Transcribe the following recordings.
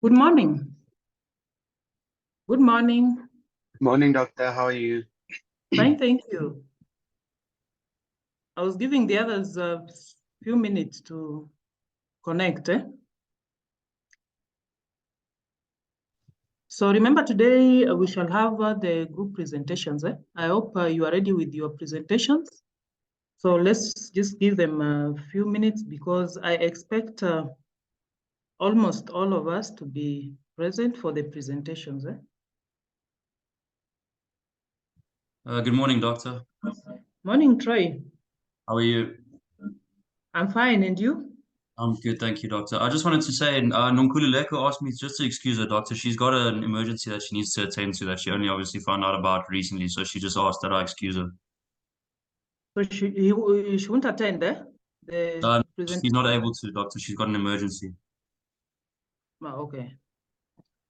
Good morning. Good morning. Morning, doctor. How are you? Fine, thank you. I was giving the others a few minutes to connect. So remember today we shall have the group presentations. I hope you are ready with your presentations. So let's just give them a few minutes because I expect almost all of us to be present for the presentations. Good morning, doctor. Morning, Troy. How are you? I'm fine, and you? I'm good, thank you, doctor. I just wanted to say, Nonkululeko asked me just to excuse her, doctor. She's got an emergency that she needs to attend to that she only obviously found out about recently, so she just asked that I excuse her. So she won't attend the She's not able to, doctor. She's got an emergency. Oh, okay.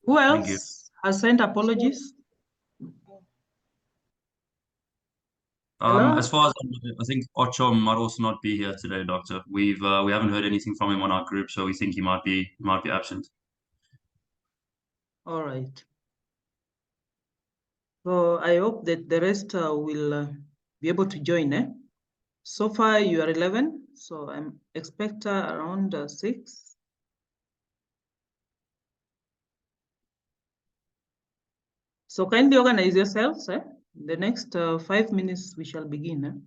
Who Thank you. else has sent apologies? As far as I think Ochom might also not be here today, doctor. We haven't heard anything from him on our group, so we think he might be absent. All right. So I hope that the rest will be able to join. So far you are 11, so I'm expecting around 6. So kindly organize yourselves. In the next 5 minutes we shall begin.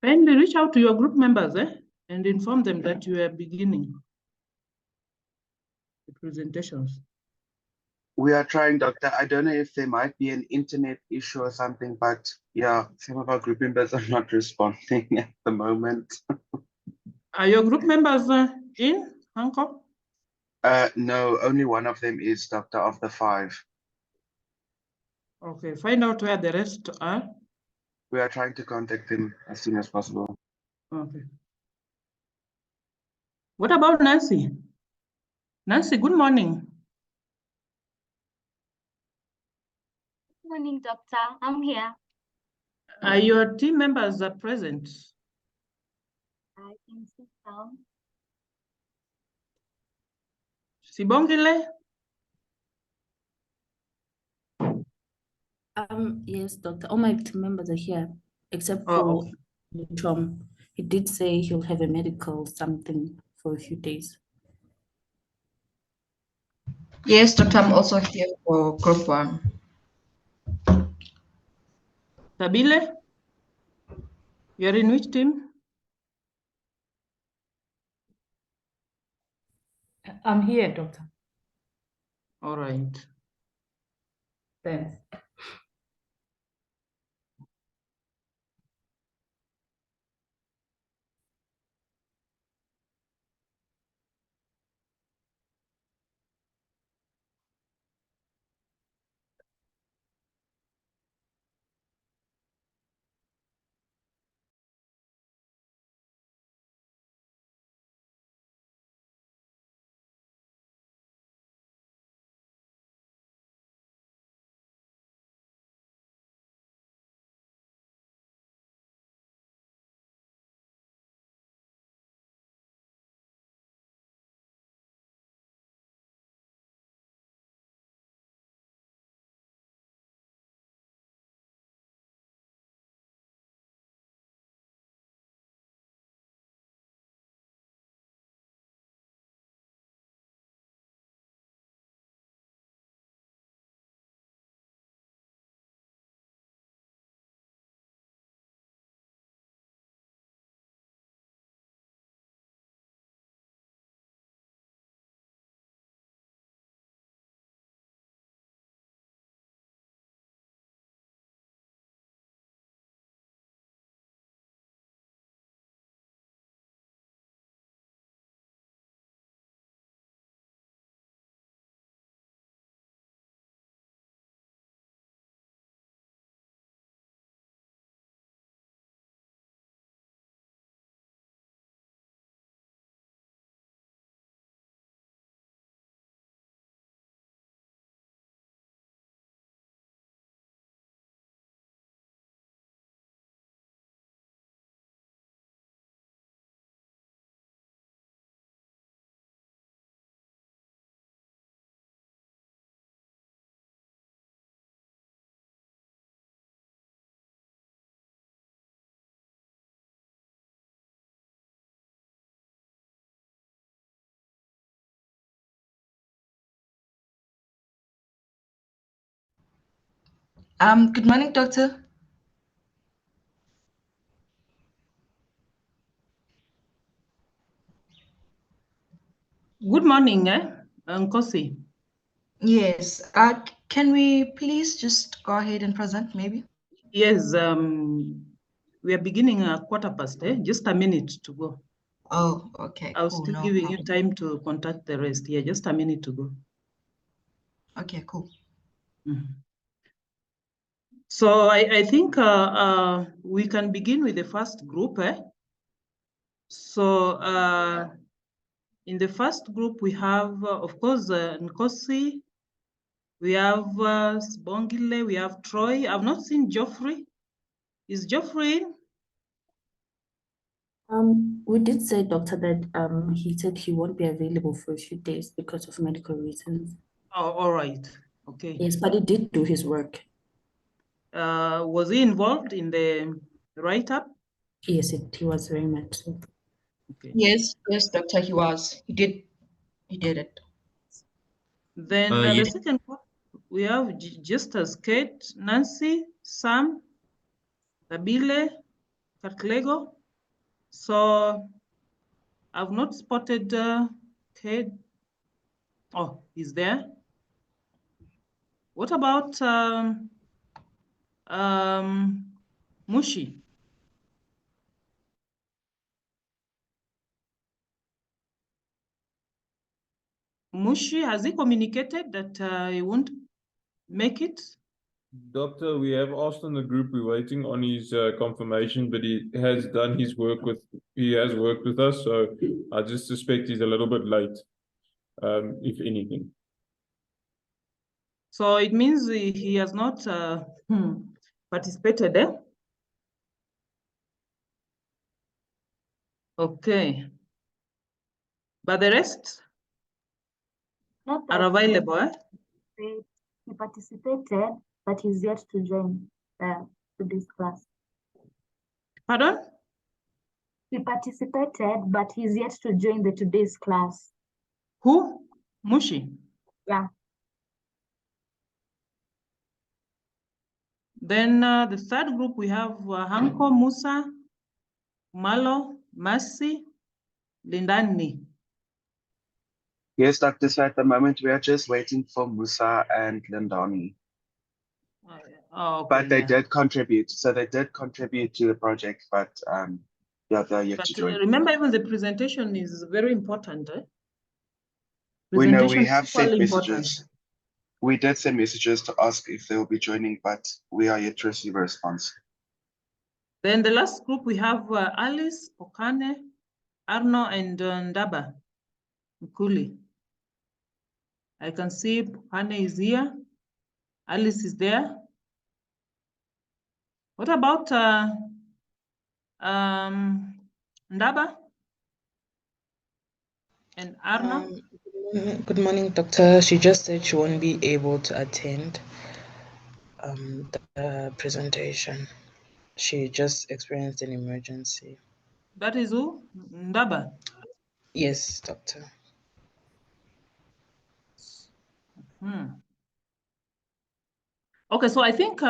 Kindly reach out to your group members and inform them that you are beginning the presentations. We are trying, doctor. I don't know if there might be an internet issue or something, but yeah, some of our group members are not responding at the moment. Are your group members in, Hancock? No, only one of them is, doctor, of the 5. Okay, find out where the rest are. We are trying to contact them as soon as possible. Okay. What about Nancy? Nancy, good morning. Good morning, doctor. I'm here. Are your team members present? I can sit down. Sibongile? Yes, doctor. All my team members are here, except Oh, for Tom. He did say he'll have a medical something for a few days. Yes, Doctor, I'm also here for group 1. Tabile, you're in which team? I'm here, Doctor. All right. Thanks. Good morning, Doctor. Good morning, Nkosi. Yes. Can we please just go ahead and present, maybe? Yes, we are beginning at 1:15, just a minute to go. Oh, okay. I was Cool. still No giving problem. you time to contact the rest. Yeah, just a minute to go. Okay, cool. So I think we can begin with the first group. So in the first group, we have, of course, Nkosi, we have Sibongile, we have Troy. I've not seen Geoffrey. Is Geoffrey in? We did say, Doctor, that he said he won't be available for a few days because of medical reasons. Oh, all right. Okay. Yes, but he did do his work. Was he involved in the write-up? Yes, he was very much so. Okay. Yes, Doctor, he was. He did it. Then the second group, we have Justus, Kate, Nancy, Sam, Tabile, Katlego. So I've not spotted Kate. Oh, he's there. What about Mushi? Mushi, has he communicated that he won't make it? Doctor, we have asked on the group, we're waiting on his confirmation, but he has done his work he has worked with us, so I just suspect he's a little bit late, if anything. So it means he has not participated, eh? Okay. But the rest Not are that available, eh? he participated, but he's yet to join today's class. Pardon? He participated, but he's yet to join today's class. Who? Mushi? Yeah. Then the third group, we have Hanko, Musa, Malo, Mercy, Lindani. Yes, Dr. So at the moment, we are just waiting for Musa and Lindani. Oh, okay, But they yeah. did contribute. So they did contribute to the project, but yeah, they're yet But to join. remember, even the presentation is very important. We know we Presentation have is sent equally important. messages. We did send messages to ask if they will be joining, but we are yet to receive a response. Then the last group, we have Alice, Pokane, Arno, and Ndaba Nkuli. I can see Pokane is here. Alice is there. What about Ndaba and Arno? Good morning, doctor. She just said she won't be able to attend the presentation. She just experienced an emergency. That is who? Ndaba? Yes, doctor. Okay, so I think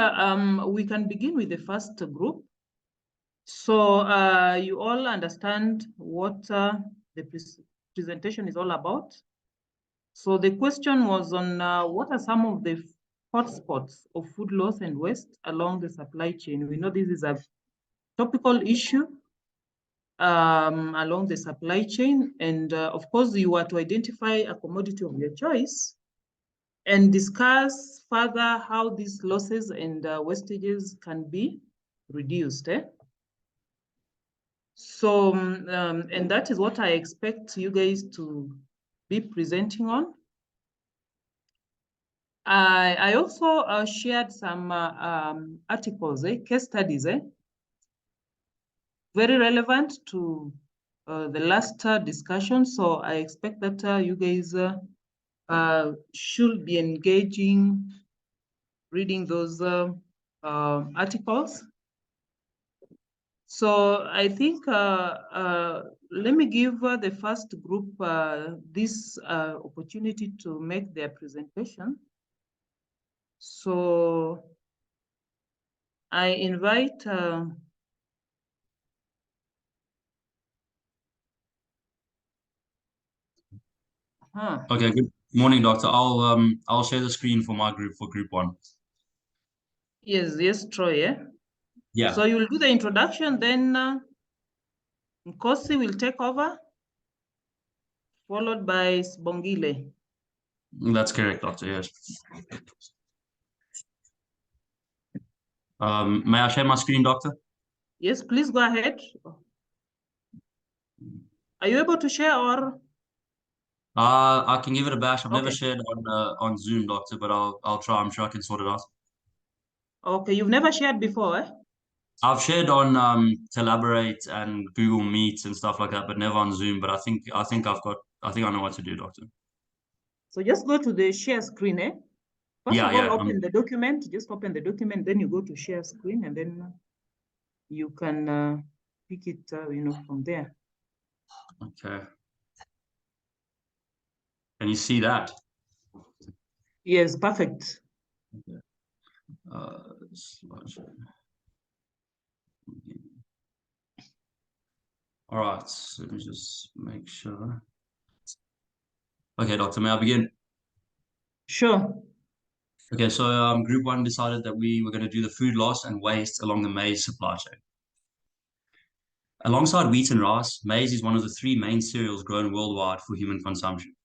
we can begin with the first group. So you all understand what the presentation is all about. So the question was on what are some of the hotspots of food loss and waste along the supply chain? We know this is a topical issue along the supply chain. And of course, you are to identify a commodity of your choice and discuss further how these losses and wastages can be reduced. So, and that is what I expect you guys to be presenting on. I also shared some articles, case studies, very relevant to the last discussion. So I expect that you guys should be engaging, reading those articles. So I think let me give the first group this opportunity to make their presentation. So I invite Okay, good morning, doctor. I'll share the screen for my group, for group one. Yes, Troy, yeah? Yeah. So you'll do the introduction, then Nkosi will take over, followed by Sbongile. That's correct, doctor, yes. May I share my screen, doctor? Yes, please go ahead. Are you able to share or? I can give it a bash. I've never Okay. shared on Zoom, doctor, but I'll try. I'm sure I can sort it out. Okay, you've never shared before, eh? I've shared on Collaborate and Google Meets and stuff like that, but never on Zoom. But I think I know what to do, doctor. So just go to the share screen, eh? First of all, open the document. Just open the document, then you go to share screen, and then you can pick it, from there. Okay. Can you see that? Yes, perfect. Okay. All right, so let me just make sure. Okay, doctor, may I begin? Sure. Okay, so group one decided that we were going to do the food loss and waste along the maize supply chain. Alongside wheat and rice, maize is one of the three main cereals grown worldwide for human consumption.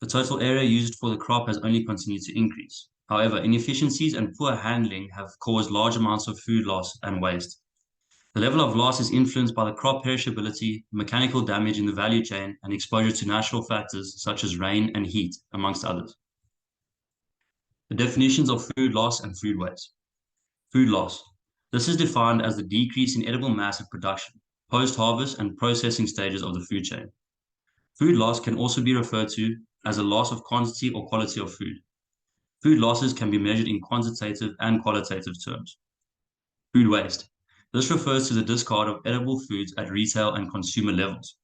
The total area used for the crop has only continued to increase. However, inefficiencies and poor handling have caused large amounts of food loss and waste. The level of loss is influenced by the crop perishability, mechanical damage in the value chain, and exposure to natural factors such as rain and heat, amongst others. The definitions of food loss and food waste. Food loss. This is defined as the decrease in edible mass at production, post-harvest and processing stages of the food chain. Food loss can also be referred to as a loss of quantity or quality of food. Food losses can be measured in quantitative and qualitative terms. Food waste. This refers to the discard of edible foods at retail and consumer levels.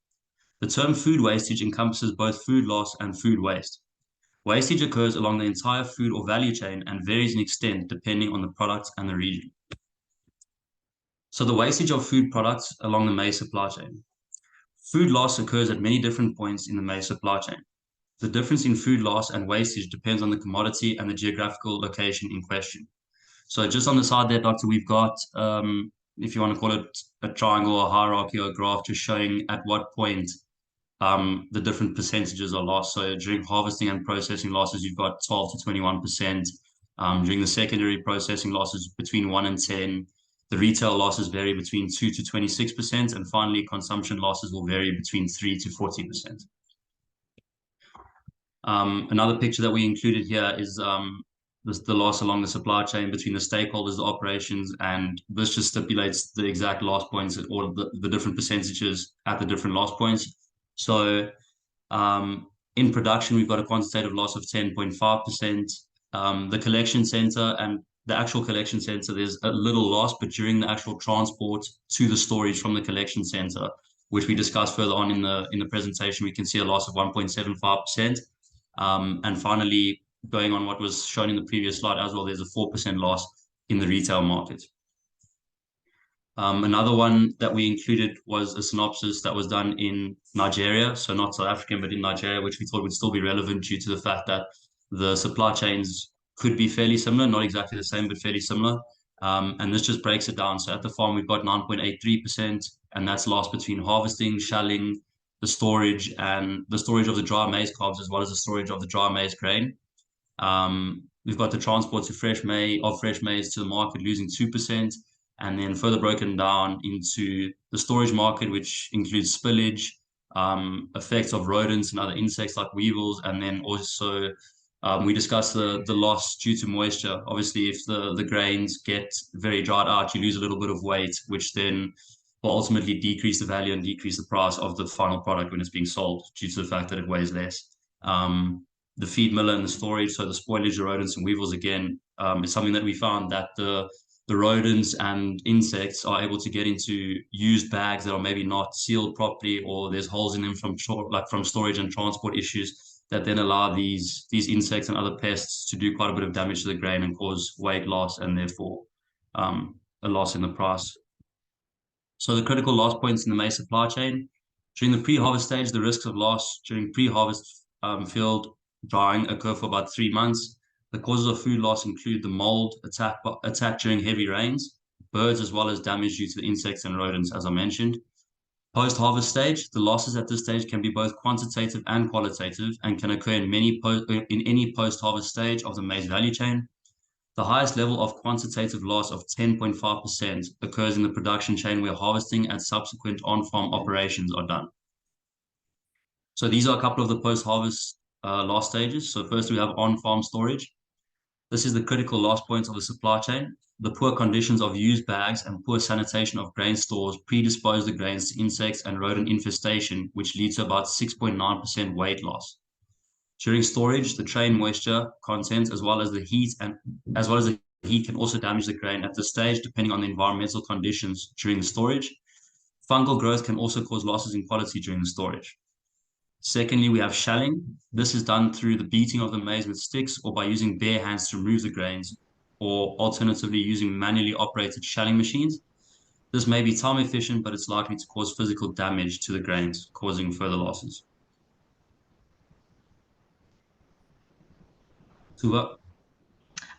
The term food wastage encompasses both food loss and food waste. Wastage occurs along the entire food or value chain and varies in extent depending on the product and the region. So the wastage of food products along the maize supply chain. Food loss occurs at many different points in the maize supply chain. The difference in food loss and wastage depends on the commodity and the geographical location in question. So just on the side there, Doctor, we've got, if you want to call it a triangle or hierarchy or a graph, just showing at what point the different percentages are lost. So during harvesting and processing losses, you've got 12 to 21%. During the secondary processing losses, between 1 and 10. The retail losses vary between 2 to 26%. And finally, consumption losses will vary between 3 to 40%. Another picture that we included here is the loss along the supply chain between the stakeholders, the operations, and this just stipulates the exact loss points at all of the different percentages at the different loss points. So in production, we've got a quantitative loss of 10.5%. The collection center and the actual collection center, there's a little loss, but during the actual transport to the storage from the collection center, which we discussed further on in the presentation, we can see a loss of 1.75%. And finally, going on what was shown in the previous slide as well, there's a 4% loss in the retail market. Another one that we included was a synopsis that was done in Nigeria, so not South African, but in Nigeria, which we thought would still be relevant due to the fact that the supply chains could be fairly similar, not exactly the same, but fairly similar. And this just breaks it down. So at the farm, we've got 9.83%, and that's lost between harvesting, shelling, the storage of the dry maize cobs, as well as the storage of the dry maize grain. We've got the transport to fresh maize to the market, losing 2%. And then further broken down into the storage market, which includes spillage, effects of rodents and other insects like weevils. And then also we discussed the loss due to moisture. Obviously, if the grains get very dried out, you lose a little bit of weight, which then will ultimately decrease the value and decrease the price of the final product when it's being sold due to the fact that it weighs less. The feed miller and the storage, so the spoilage, the rodents and weevils, again, is something that we found that the rodents and insects are able to get into used bags that are maybe not sealed properly, or there's holes in them from storage and transport issues that then allow these insects and other pests to do quite a bit of damage to the grain and cause weight loss and therefore a loss in the price. So the critical loss points in the maize supply chain. During the pre-harvest stage, the risks of loss during pre-harvest field drying occur for about 3 months. The causes of food loss include the mold attack during heavy rains, birds, as well as damage due to the insects and rodents, as I mentioned. Post-harvest stage, the losses at this stage can be both quantitative and qualitative and can occur in any post-harvest stage of the maize value chain. The highest level of quantitative loss of 10.5% occurs in the production chain where harvesting and subsequent on-farm operations are done. So these are a couple of the post-harvest loss stages. So first we have on-farm storage. This is the critical loss points of the supply chain. The poor conditions of used bags and poor sanitation of grain stores predispose the grains to insects and rodent infestation, which leads to about 6.9% weight loss. During storage, the train moisture content, as well as the heat can also damage the grain at this stage, depending on the environmental conditions during the storage. Fungal growth can also cause losses in quality during the storage. Secondly, we have shelling. This is done through the beating of the maize with sticks or by using bare hands to remove the grains, or alternatively using manually operated shelling machines. This may be time efficient, but it's likely to cause physical damage to the grains, causing further losses. Tuva?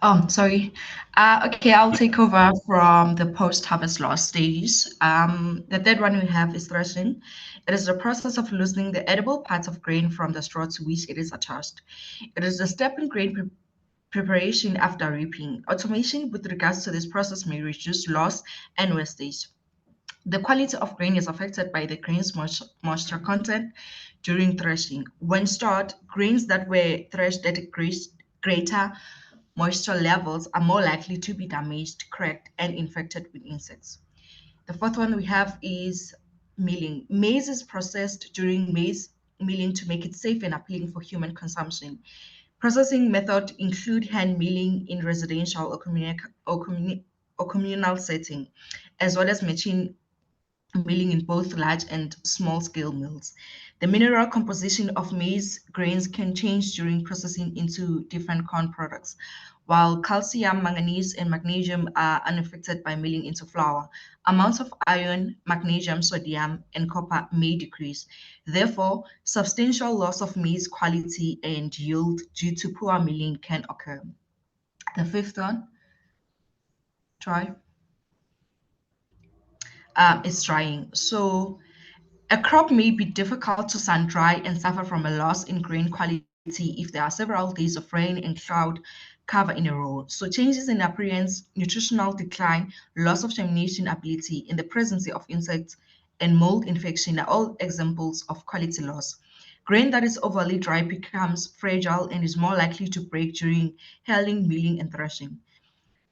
Oh, sorry. Okay, I'll take over from the post-harvest loss stages. The third one we have is threshing. It is the process of loosening the edible parts of grain from the straw to which it is attached. It is the step in grain preparation after reaping. Automation with regards to this process may reduce loss and wastage. The quality of grain is affected by the grain's moisture content during threshing. When stored, grains that were threshed at greater moisture levels are more likely to be damaged, cracked, and infected with insects. The fourth one we have is milling. Maize is processed during maize milling to make it safe and appealing for human consumption. Processing methods include hand milling in residential or communal setting, as well as machine milling in both large and small scale mills. The mineral composition of maize grains can change during processing into different corn products. While calcium, manganese, and magnesium are unaffected by milling into flour, amounts of iron, magnesium, sodium, and copper may decrease. Therefore, substantial loss of maize quality and yield due to poor milling can occur. The fifth one, Troy, is drying. So a crop may be difficult to sun dry and suffer from a loss in grain quality if there are several days of rain and cloud cover in a row. So changes in appearance, nutritional decline, loss of germination ability in the presence of insects, and mold infection are all examples of quality loss. Grain that is overly dry becomes fragile and is more likely to break during hulling, milling, and threshing.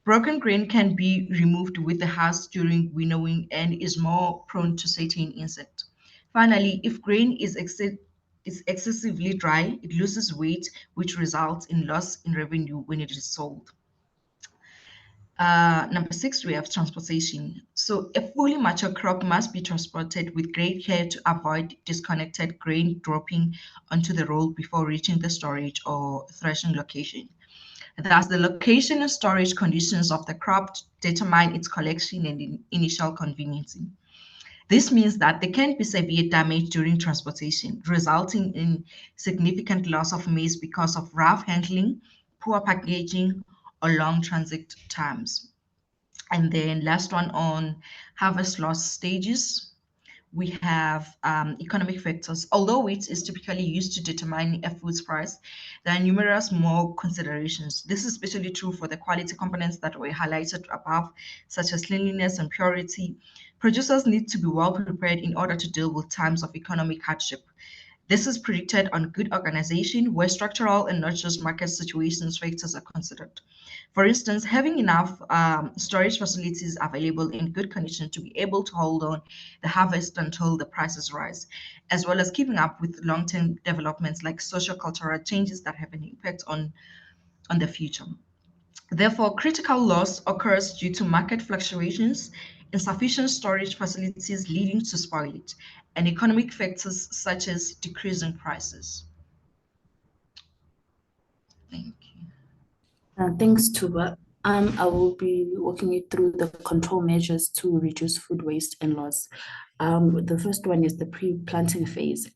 Broken grain can be removed with the husk during winnowing and is more prone to certain insects. Finally, if grain is excessively dry, it loses weight, which results in loss in revenue when it is sold. Number 6, we have transportation. So a fully mature crop must be transported with great care to avoid disconnected grain dropping onto the road before reaching the storage or threshing location. Thus, the location and storage conditions of the crop determine its collection and initial convenience. This means that there can be severe damage during transportation, resulting in significant loss of maize because of rough handling, poor packaging, or long transit times. And then last one on harvest loss stages, we have economic factors. Although weight is typically used to determine a food's price, there are numerous more considerations. This is especially true for the quality components that were highlighted above, such as cleanliness and purity. Producers need to be well prepared in order to deal with times of economic hardship. This is predicted on good organization where structural and not just market situations factors are considered. For instance, having enough storage facilities available in good condition to be able to hold on the harvest until the prices rise, as well as keeping up with long-term developments like socio-cultural changes that have an impact on the future. Therefore, critical loss occurs due to market fluctuations, insufficient storage facilities leading to spoilage, and economic factors such as decreasing prices. Thank you. Thanks, Tuba. I will be walking you through the control measures to reduce food waste and loss. The first one is the pre-planting phase,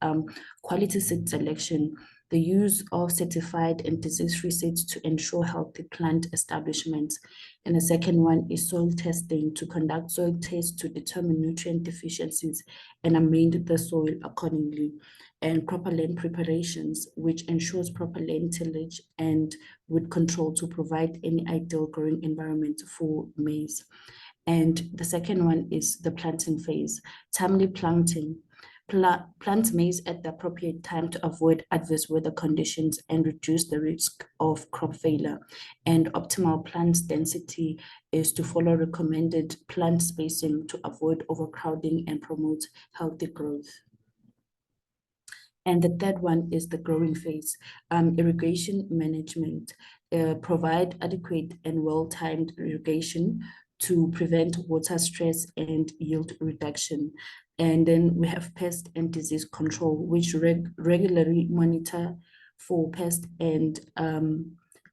quality seed selection, the use of certified and disease-free seeds to ensure healthy plant establishments. And the second one is soil testing, to conduct soil tests to determine nutrient deficiencies and amend the soil accordingly. And proper land preparations, which ensures proper land tillage and wood control to provide any ideal growing environment for maize. And the second one is the planting phase, timely planting. Plant maize at the appropriate time to avoid adverse weather conditions and reduce the risk of crop failure. And optimal plant density is to follow recommended plant spacing to avoid overcrowding and promote healthy growth. And the third one is the growing phase, irrigation management. Provide adequate and well-timed irrigation to prevent water stress and yield reduction. And then we have pest and disease control, which regularly monitor for pest and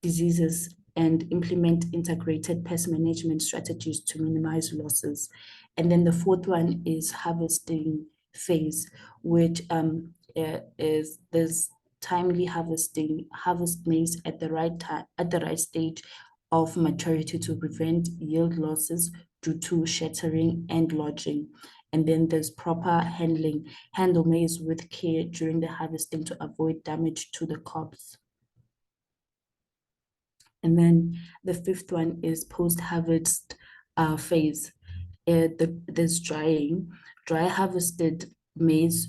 diseases and implement integrated pest management strategies to minimize losses. And then the fourth one is harvesting phase, which is this timely harvest maize at the right time, at the right stage of maturity to prevent yield losses due to shattering and lodging. And then there's proper handling, handle maize with care during the harvesting to avoid damage to the cobs. And then the fifth one is post-harvest phase. There's drying, dry harvested maize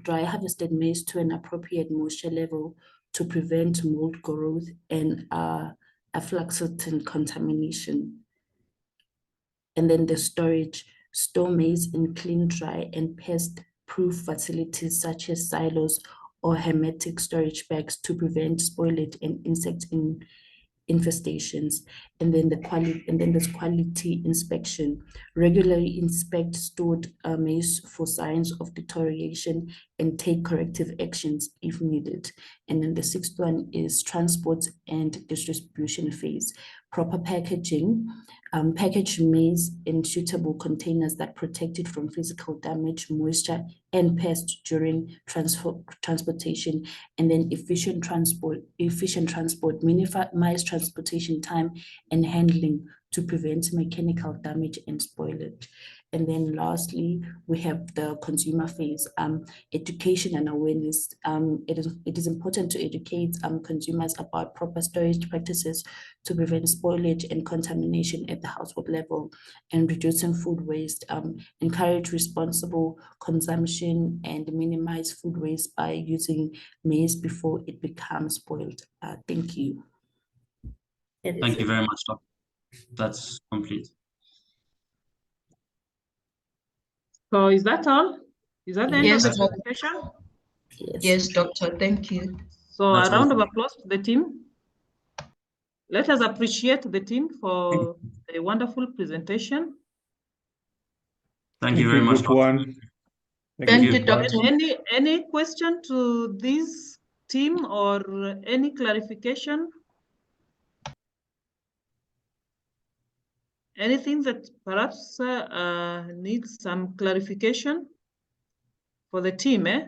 to an appropriate moisture level to prevent mold growth and aflatoxin contamination. And then the storage, store maize in clean, dry, and pest-proof facilities such as silos or hermetic storage bags to prevent spoilage and insect infestations, and then there's quality inspection. Regularly inspect stored maize for signs of deterioration and take corrective actions if needed. And then the sixth one is transport and distribution phase. Proper packaging, package maize in suitable containers that protect it from physical damage, moisture, and pests during transportation, and then efficient transport, minimize transportation time and handling to prevent mechanical damage and spoilage. And then lastly, we have the consumer phase, education and awareness. It is important to educate consumers about proper storage practices to prevent spoilage and contamination at the household level, and reducing food waste, encourage responsible consumption and minimize food waste by using maize before it becomes spoiled. Thank you. Thank you very much, Doc. That's complete. So is that all? Is that the end of Yes, the Doc. presentation? Yes, Doctor, thank you. So That's a round all. of applause to the team. Let us appreciate the team for a wonderful presentation. Thank you very much, Group Doc. one. Thank you, Group one. Doctor. Any question to this team or any clarification? Anything that perhaps needs some clarification for the team, eh?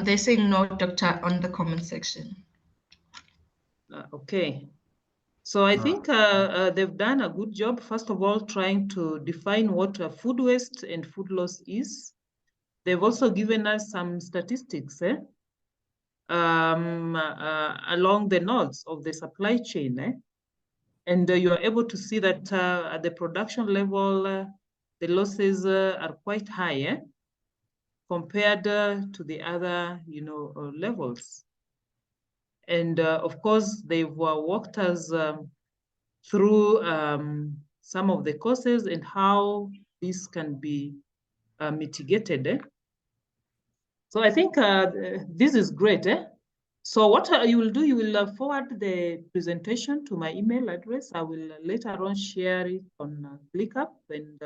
They're saying no, Doctor, on the comment section. Okay. So I think they've done a good job, first of all, trying to define what food waste and food loss is. They've also given us some statistics along the nodes of the supply chain. And you are able to see that at the production level, the losses are quite high compared to the other, levels. And of course, they've walked us through some of the causes and how this can be mitigated. So I think this is great. So what you will do, you will forward the presentation to my email address. I will later on share it on ClickUp and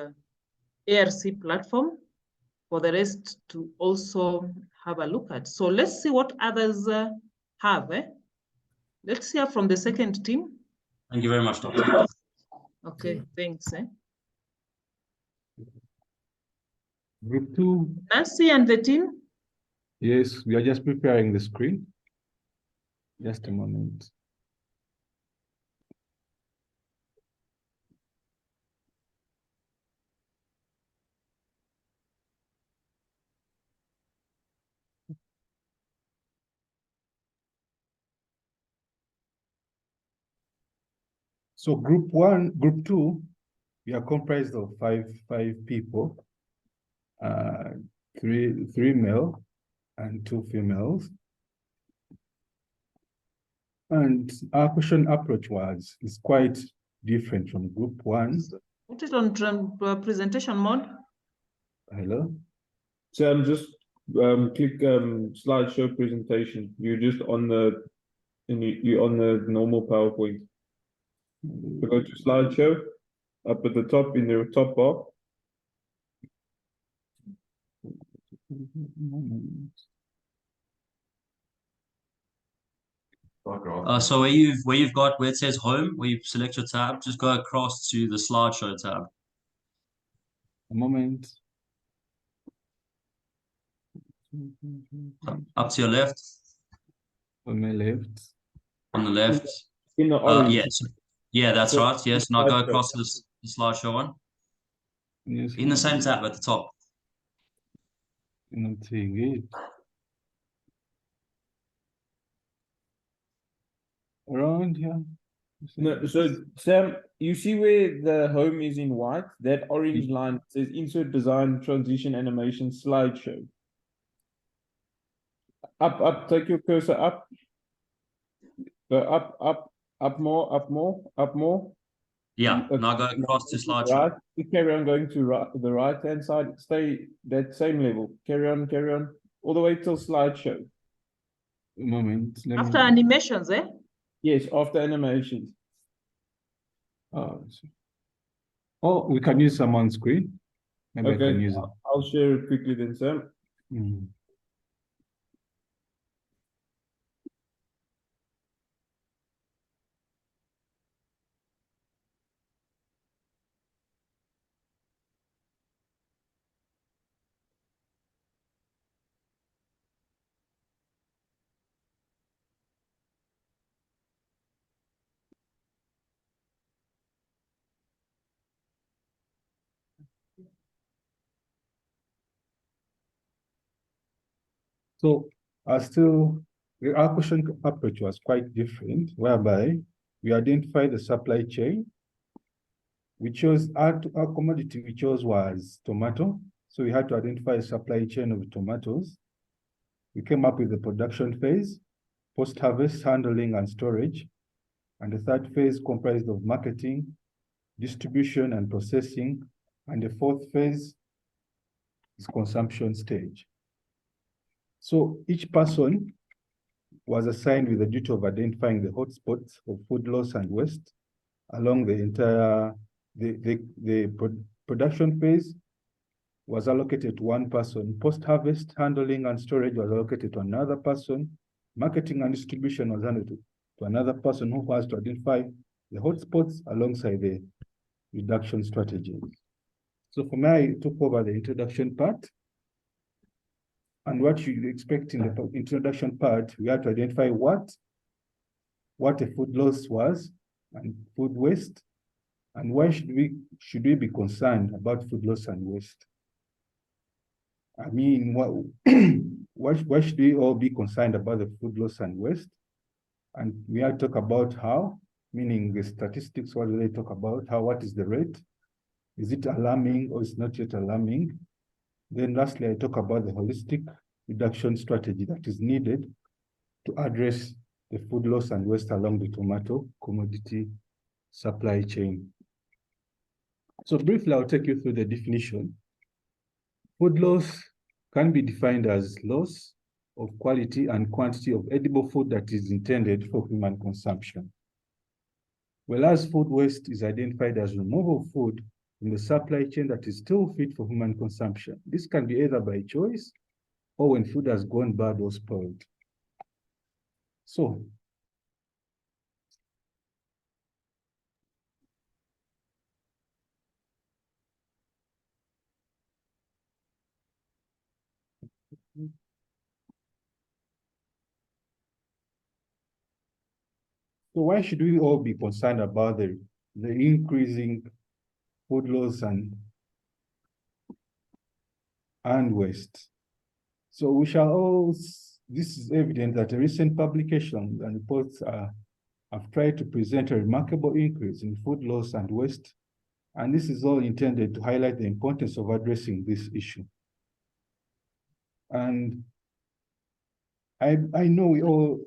ARC platform for the rest to also have a look at. So let's see what others have. Let's hear from the second team. Thank you very much, Doctor. Okay, thanks. Group two. Nancy and the team. Yes, we are just preparing the screen. Just a moment. So group two, we are comprised of five people, three male and 2 females. And our question approach is quite different from group one. Put it on presentation mode. Hello. So I'm just click slideshow presentation. You're just on you're on the normal PowerPoint. So go to slideshow, up at the top in the top bar. So where it says home, where you select your tab, just go across to the slideshow tab. A moment. Up to your left. On my left. On the left. In the orange. Yes. Yeah, that's right. Yes. Now go across to the slideshow one. Yes. In the same tab at the top. Not seeing it. Around here. No, so Sam, you see where the home is in white? That orange line says insert design transition animation slideshow. Up, take your cursor up. Go up more. Yeah, now go across to slideshow. Right, you carry on going to the right hand side, stay that same level. Carry on, all the way till slideshow. A moment. Let After me, animations, eh? Yes, after animations. oh, we can use someone's screen. Maybe I can Okay, use it. I'll share it quickly then, Sam. Mm. So our question approach was quite different, whereby we identified the supply chain. We chose our commodity we chose was tomato. So we had to identify a supply chain of tomatoes. We came up with the production phase, post-harvest handling and storage. And the third phase comprised of marketing, distribution and processing. And the fourth phase is consumption stage. So each person was assigned with the duty of identifying the hotspots of food loss and waste along the entire, production phase was allocated to one person. Post-harvest handling and storage was allocated to another person. Marketing and distribution was handed to another person who has to identify the hotspots alongside the reduction strategies. So for me, I took over the introduction part. And what you expect in the introduction part, we had to identify what a food loss was and food waste, and why should we be concerned about food loss and waste? I mean, why should we all be concerned about the food loss and waste? And we had to talk about how, meaning the statistics, what do they talk about? What is the rate? Is it alarming or is not yet alarming? Then lastly, I talk about the holistic reduction strategy that is needed to address the food loss and waste along the tomato commodity supply chain. So briefly, I'll take you through the definition. Food loss can be defined as loss of quality and quantity of edible food that is intended for human consumption. Whereas food waste is identified as removal of food in the supply chain that is still fit for human consumption. This can be either by choice or when food has gone bad or spoiled. So, why should we all be concerned about the increasing food loss and waste? So we shall all, this is evident that a recent publication and reports have tried to present a remarkable increase in food loss and waste. And this is all intended to highlight the importance of addressing this issue. And I know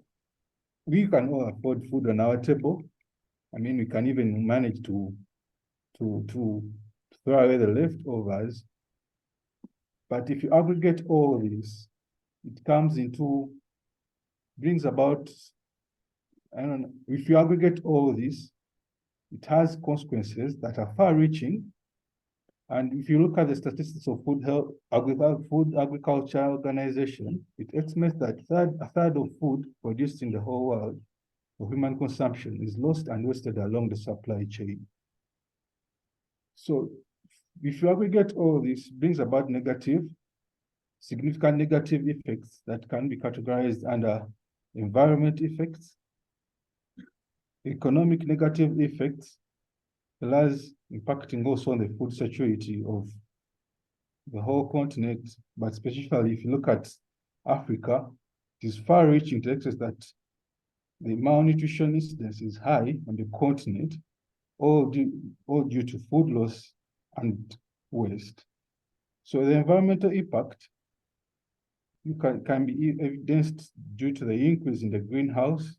we can all afford food on our table. I mean, we can even manage to throw away the leftovers. But if you aggregate all this, it brings about, I don't know, if you aggregate all this, it has consequences that are far-reaching. And if you look at the statistics of Food Agriculture Organization, it estimates that a third of food produced in the whole world for human consumption is lost and wasted along the supply chain. So if you aggregate all this, it brings about significant negative effects that can be categorized under environment effects, economic negative effects, plus impacting also on the food security of the whole continent. But specifically, if you look at Africa, it is far-reaching to excess that the malnutrition incidence is high on the continent, all due to food loss and waste. So the environmental impact can be evidenced due to the increase in the greenhouse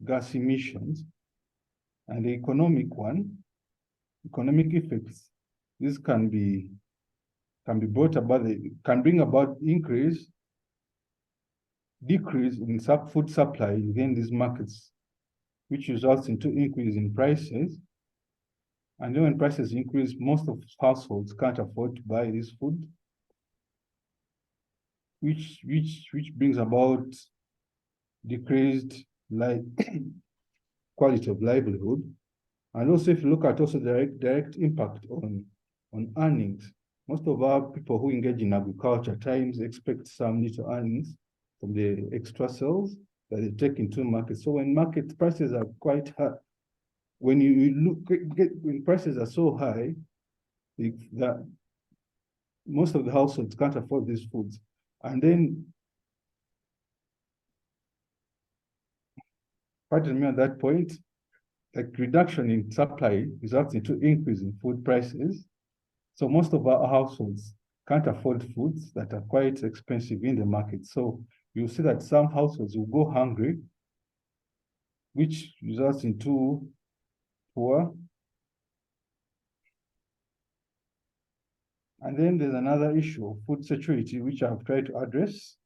gas emissions, and the economic effects. This can bring about increase decrease in food supply within these markets, which results into increase in prices. And then when prices increase, most of households can't afford to buy this food, which brings about decreased quality of livelihood. And also, if you look at also direct impact on earnings, most of our people who engage in agriculture at times expect some little earnings from the extra sales that they take into market. So when market prices are quite high, when when prices are so high, that most of the households can't afford these foods. And then, pardon me on that point, like reduction in supply results into increase in food prices. So most of our households can't afford foods that are quite expensive in the market. So you see that some households will go hungry, which results into poor. And then there's another issue of food security, which I've tried to address.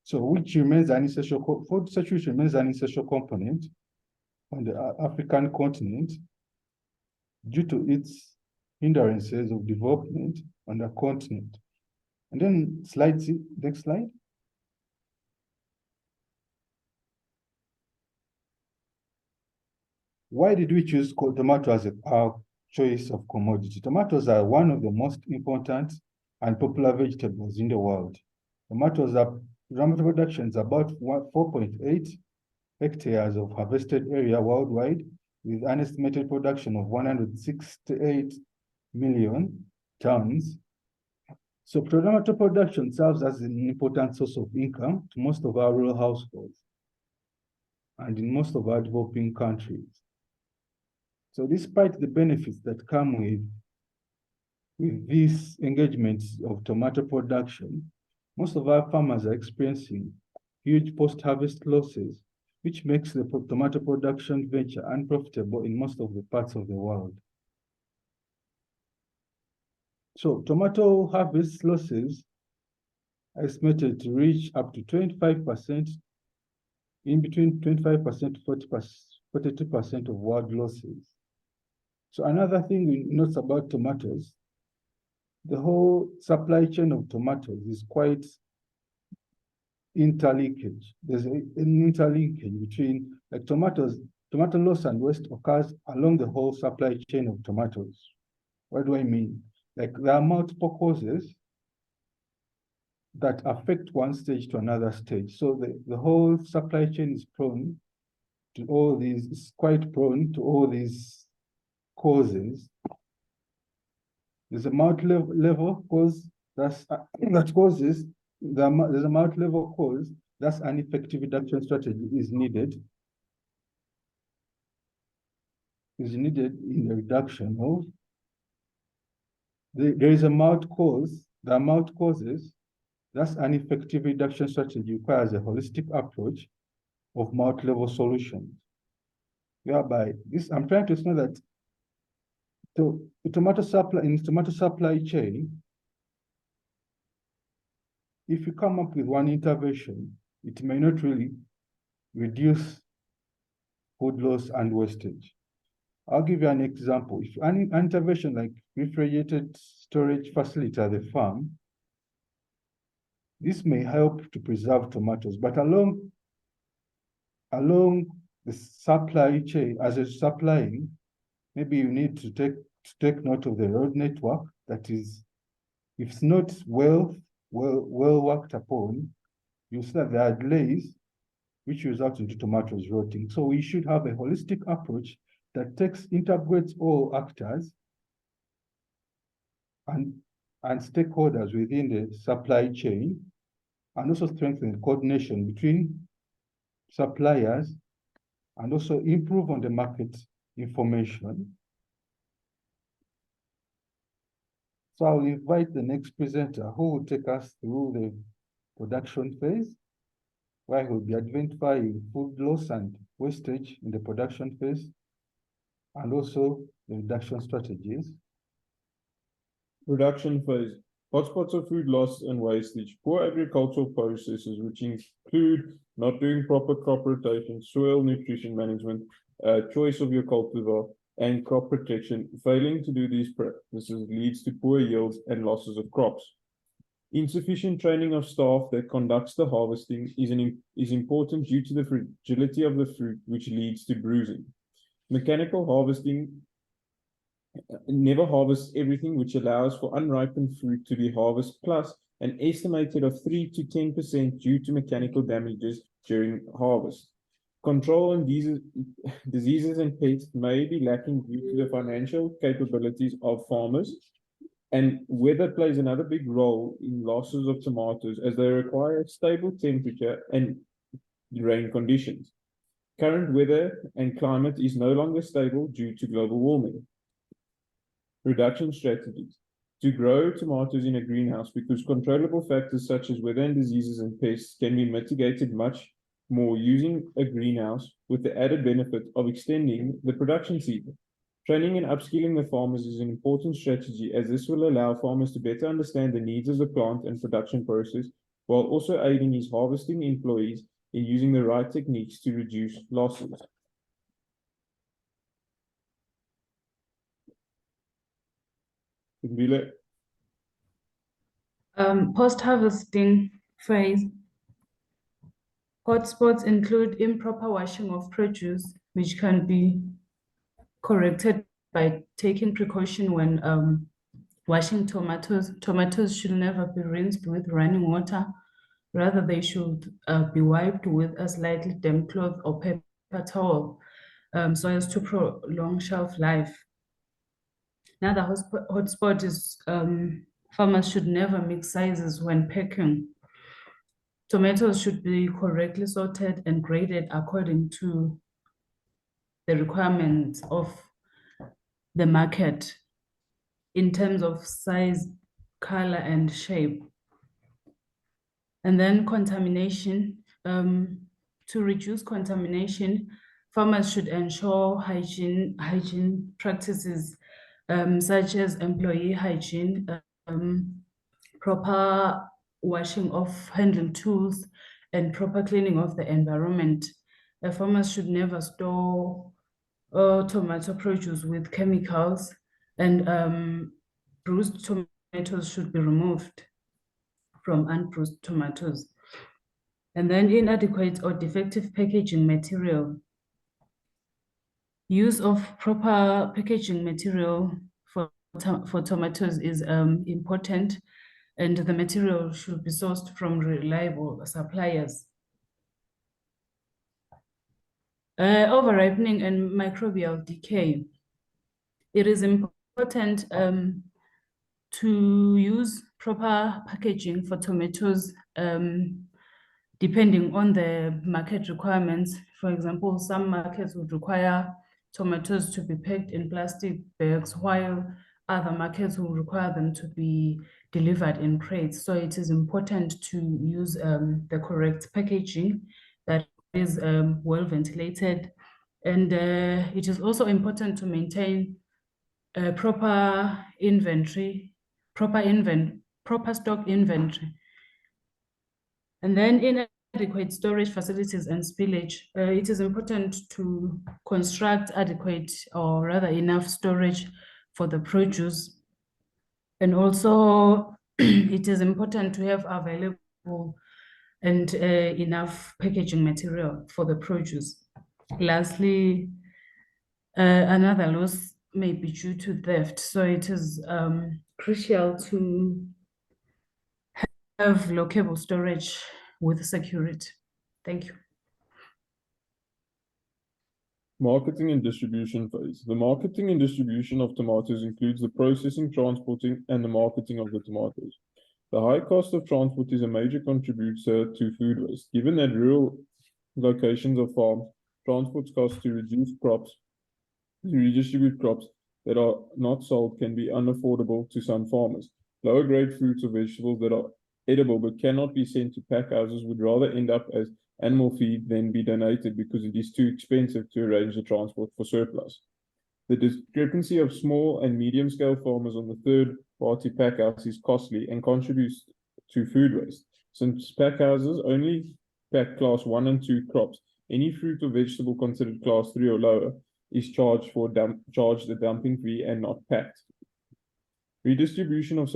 So which remains an essential, food security remains an essential component on the African continent due to its hindrances of development on the continent. And then next slide. Why did we choose tomato as our choice of commodity? Tomatoes are one of the most important and popular vegetables in the world. Tomato production is about 4.8 hectares of harvested area worldwide, with an estimated production of 168 million tons. So tomato production serves as an important source of income to most of our rural households and in most of our developing countries. So despite the benefits that come with these engagements of tomato production, most of our farmers are experiencing huge post-harvest losses, which makes the tomato production venture unprofitable in most of the parts of the world. So tomato harvest losses are estimated to reach up to 25%, in between 25% to 42% of world losses. So another thing we note about tomatoes, the whole supply chain of tomatoes is quite interlinkage. There's an interlinkage between like tomato loss and waste occurs along the whole supply chain of tomatoes. What do I mean? Like there are multiple causes that affect one stage to another stage. So the whole supply chain is prone to all these, is quite prone to all these causes. There's a multi-level cause that causes, there's a multi-level cause, that's an effective reduction strategy is needed in the reduction of, there is a cause, there are multi causes, that's an effective reduction strategy requires a holistic approach of multi-level solutions. Whereby this, I'm trying to say that the tomato supply chain, if you come up with one intervention, it may not really reduce food loss and wastage. I'll give you an example. If an intervention like refrigerated storage facility at the farm, this may help to preserve tomatoes, but along the supply chain, as a supplying, maybe you need to take note of the road network that is, if it's not well worked upon, you see that there are delays which result into tomatoes rotting. So we should have a holistic approach that integrates all actors and stakeholders within the supply chain, and also strengthen coordination between suppliers, and also improve on the market information. So I'll invite the next presenter who will take us through the production phase, where he'll be identifying food loss and wastage in the production phase, and also the reduction strategies. Production phase. Hotspots of food loss and wastage, poor agricultural processes, which include not doing proper crop rotation, soil nutrition management, choice of your cultivar, and crop protection. Failing to do these practices leads to poor yields and losses of crops. Insufficient training of staff that conducts the harvesting is important due to the fragility of the fruit, which leads to bruising. Mechanical harvesting never harvests everything, which allows for unripened fruit to be harvested, plus an estimated of 3 to 10% due to mechanical damages during harvest. Control on diseases and pests may be lacking due to the financial capabilities of farmers, and weather plays another big role in losses of tomatoes as they require stable temperature and rain conditions. Current weather and climate is no longer stable due to global warming. Reduction strategies. To grow tomatoes in a greenhouse, because controllable factors such as weather and diseases and pests can be mitigated much more using a greenhouse, with the added benefit of extending the production season. Training and upskilling the farmers is an important strategy, as this will allow farmers to better understand the needs of the plant and production process, while also aiding his harvesting employees in using the right techniques to reduce losses. Post-harvesting phase. Hotspots include improper washing of produce, which can be corrected by taking precaution when washing tomatoes. Tomatoes should never be rinsed with running water. Rather, they should be wiped with a slightly damp cloth or paper towel so as to prolong shelf life. Another hotspot is farmers should never mix sizes when packing. Tomatoes should be correctly sorted and graded according to the requirements of the market in terms of size, color, and shape. And then contamination. To reduce contamination, farmers should ensure hygiene practices such as employee hygiene, proper washing of handling tools, and proper cleaning of the environment. Farmers should never store tomato produce with chemicals, and bruised tomatoes should be removed from unbruised tomatoes. And then inadequate or defective packaging material. Use of proper packaging material for tomatoes is important, and the material should be sourced from reliable suppliers. Overripening and microbial decay. It is important to use proper packaging for tomatoes depending on the market requirements. For example, some markets would require tomatoes to be packed in plastic bags, while other markets will require them to be delivered in crates. So it is important to use the correct packaging that is well ventilated. And it is also important to maintain proper inventory, proper stock inventory. And then inadequate storage facilities and spillage. It is important to construct adequate, or rather enough, storage for the produce. And also it is important to have available and enough packaging material for the produce. Lastly, another loss may be due to theft. So it is crucial to have lockable storage with security. Thank you. Marketing and distribution phase. The marketing and distribution of tomatoes includes the processing, transporting, and the marketing of the tomatoes. The high cost of transport is a major contributor to food waste. Given that rural locations of farms, transport costs to redistribute crops that are not sold can be unaffordable to some farmers. Lower grade fruits or vegetables that are edible but cannot be sent to pack houses would rather end up as animal feed than be donated, because it is too expensive to arrange the transport for surplus. The discrepancy of small and medium scale farmers on the third party pack house is costly and contributes to food waste. Since pack houses only pack class 1 and 2 crops, any fruit or vegetable considered class 3 or lower is charged a dumping fee and not packed. Redistribution of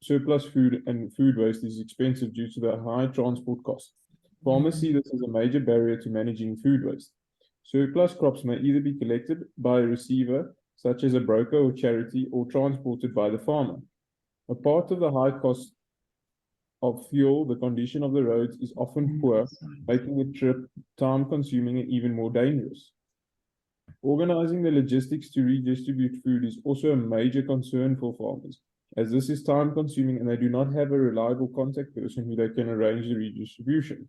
surplus food and food waste is expensive due to the high transport costs. Farmers see this as a major barrier to managing food waste. Surplus crops may either be collected by a receiver, such as a broker or charity, or transported by the farmer. A part of the high cost of fuel, the condition of the roads is often poor, making the trip time-consuming and even more dangerous. Organizing the logistics to redistribute food is also a major concern for farmers, as this is time-consuming and they do not have a reliable contact person who they can arrange the redistribution.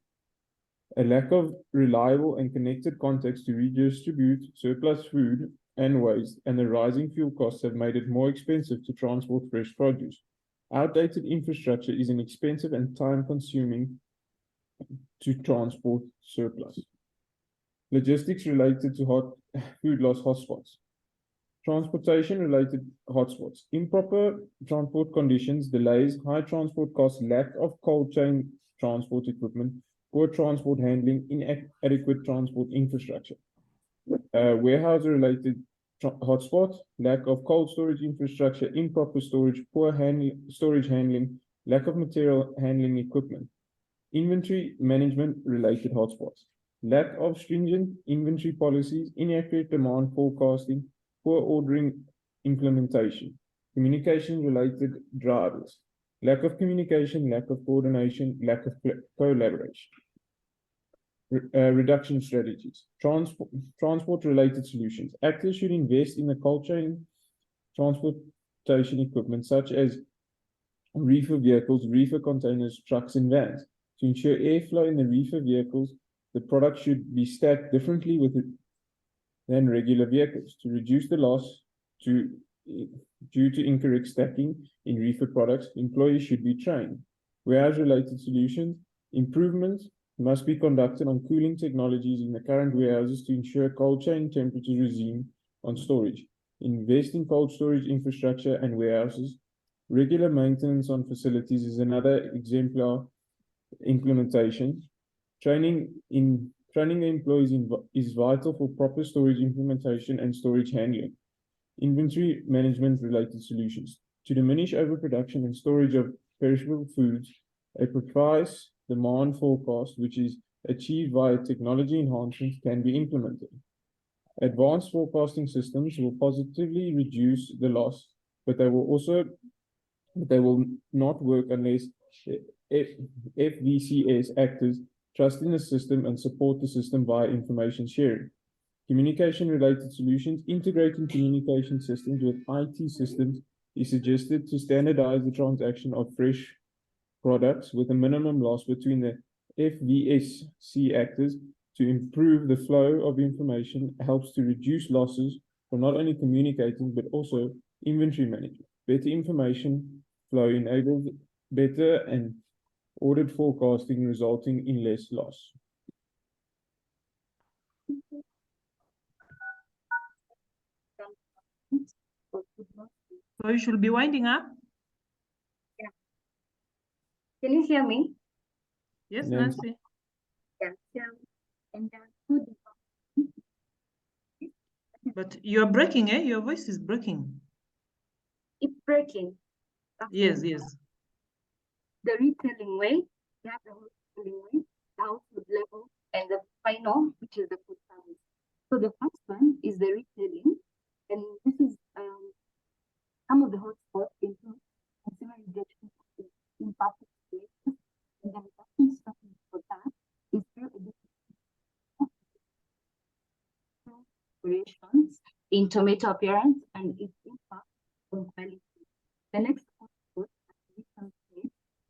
A lack of reliable and connected contacts to redistribute surplus food and waste and the rising fuel costs have made it more expensive to transport fresh produce. Outdated infrastructure is inexpensive and time-consuming to transport surplus. Logistics related to food loss hotspots. Transportation-related hotspots. Improper transport conditions, delays, high transport costs, lack of cold chain transport equipment, poor transport handling, inadequate transport infrastructure. Warehouse-related hotspots, lack of cold storage infrastructure, improper storage, poor storage handling, lack of material handling equipment. Inventory management-related hotspots, lack of stringent inventory policies, inaccurate demand forecasting, poor ordering implementation. Communication-related drivers, lack of communication, lack of coordination, lack of collaboration. Reduction strategies. Transport-related solutions. Actors should invest in the cold chain transportation equipment such as reefer vehicles, reefer containers, trucks, and vans. To ensure airflow in the reefer vehicles, the product should be stacked differently than regular vehicles. To reduce the loss due to incorrect stacking in reefer products, employees should be trained. Warehouse-related solutions. Improvements must be conducted on cooling technologies in the current warehouses to ensure cold chain temperature regime on storage. Invest in cold storage infrastructure and warehouses. Regular maintenance on facilities is another exemplar implementation. Training the employees is vital for proper storage implementation and storage handling. Inventory management related solutions. To diminish overproduction and storage of perishable foods, a precise demand forecast, which is achieved via technology enhancements, can be implemented. Advanced forecasting systems will positively reduce the loss, but they will not work unless FVCS actors trust in the system and support the system via information sharing. Communication-related solutions. Integrating communication systems with IT systems is suggested to standardize the transaction of fresh products with a minimum loss between the FVSC actors to improve the flow of information, helps to reduce losses from not only communicating but also inventory management. Better information flow enables better and ordered forecasting, resulting in less loss. So you should be winding up. Can you hear me? Yes, Yes. Nancy. Yeah. And food. But you're breaking, eh? Your voice is breaking. It's breaking. Yes, yes. The retailing way, you have the retailing way, the household level, and the final, which is the food service. So the first one is the retailing, and this is some of the hotspots include consumer rejection of imperfect places, and the reduction strategy for that is through variations in tomato appearance and its impact on quality. The next hotspot is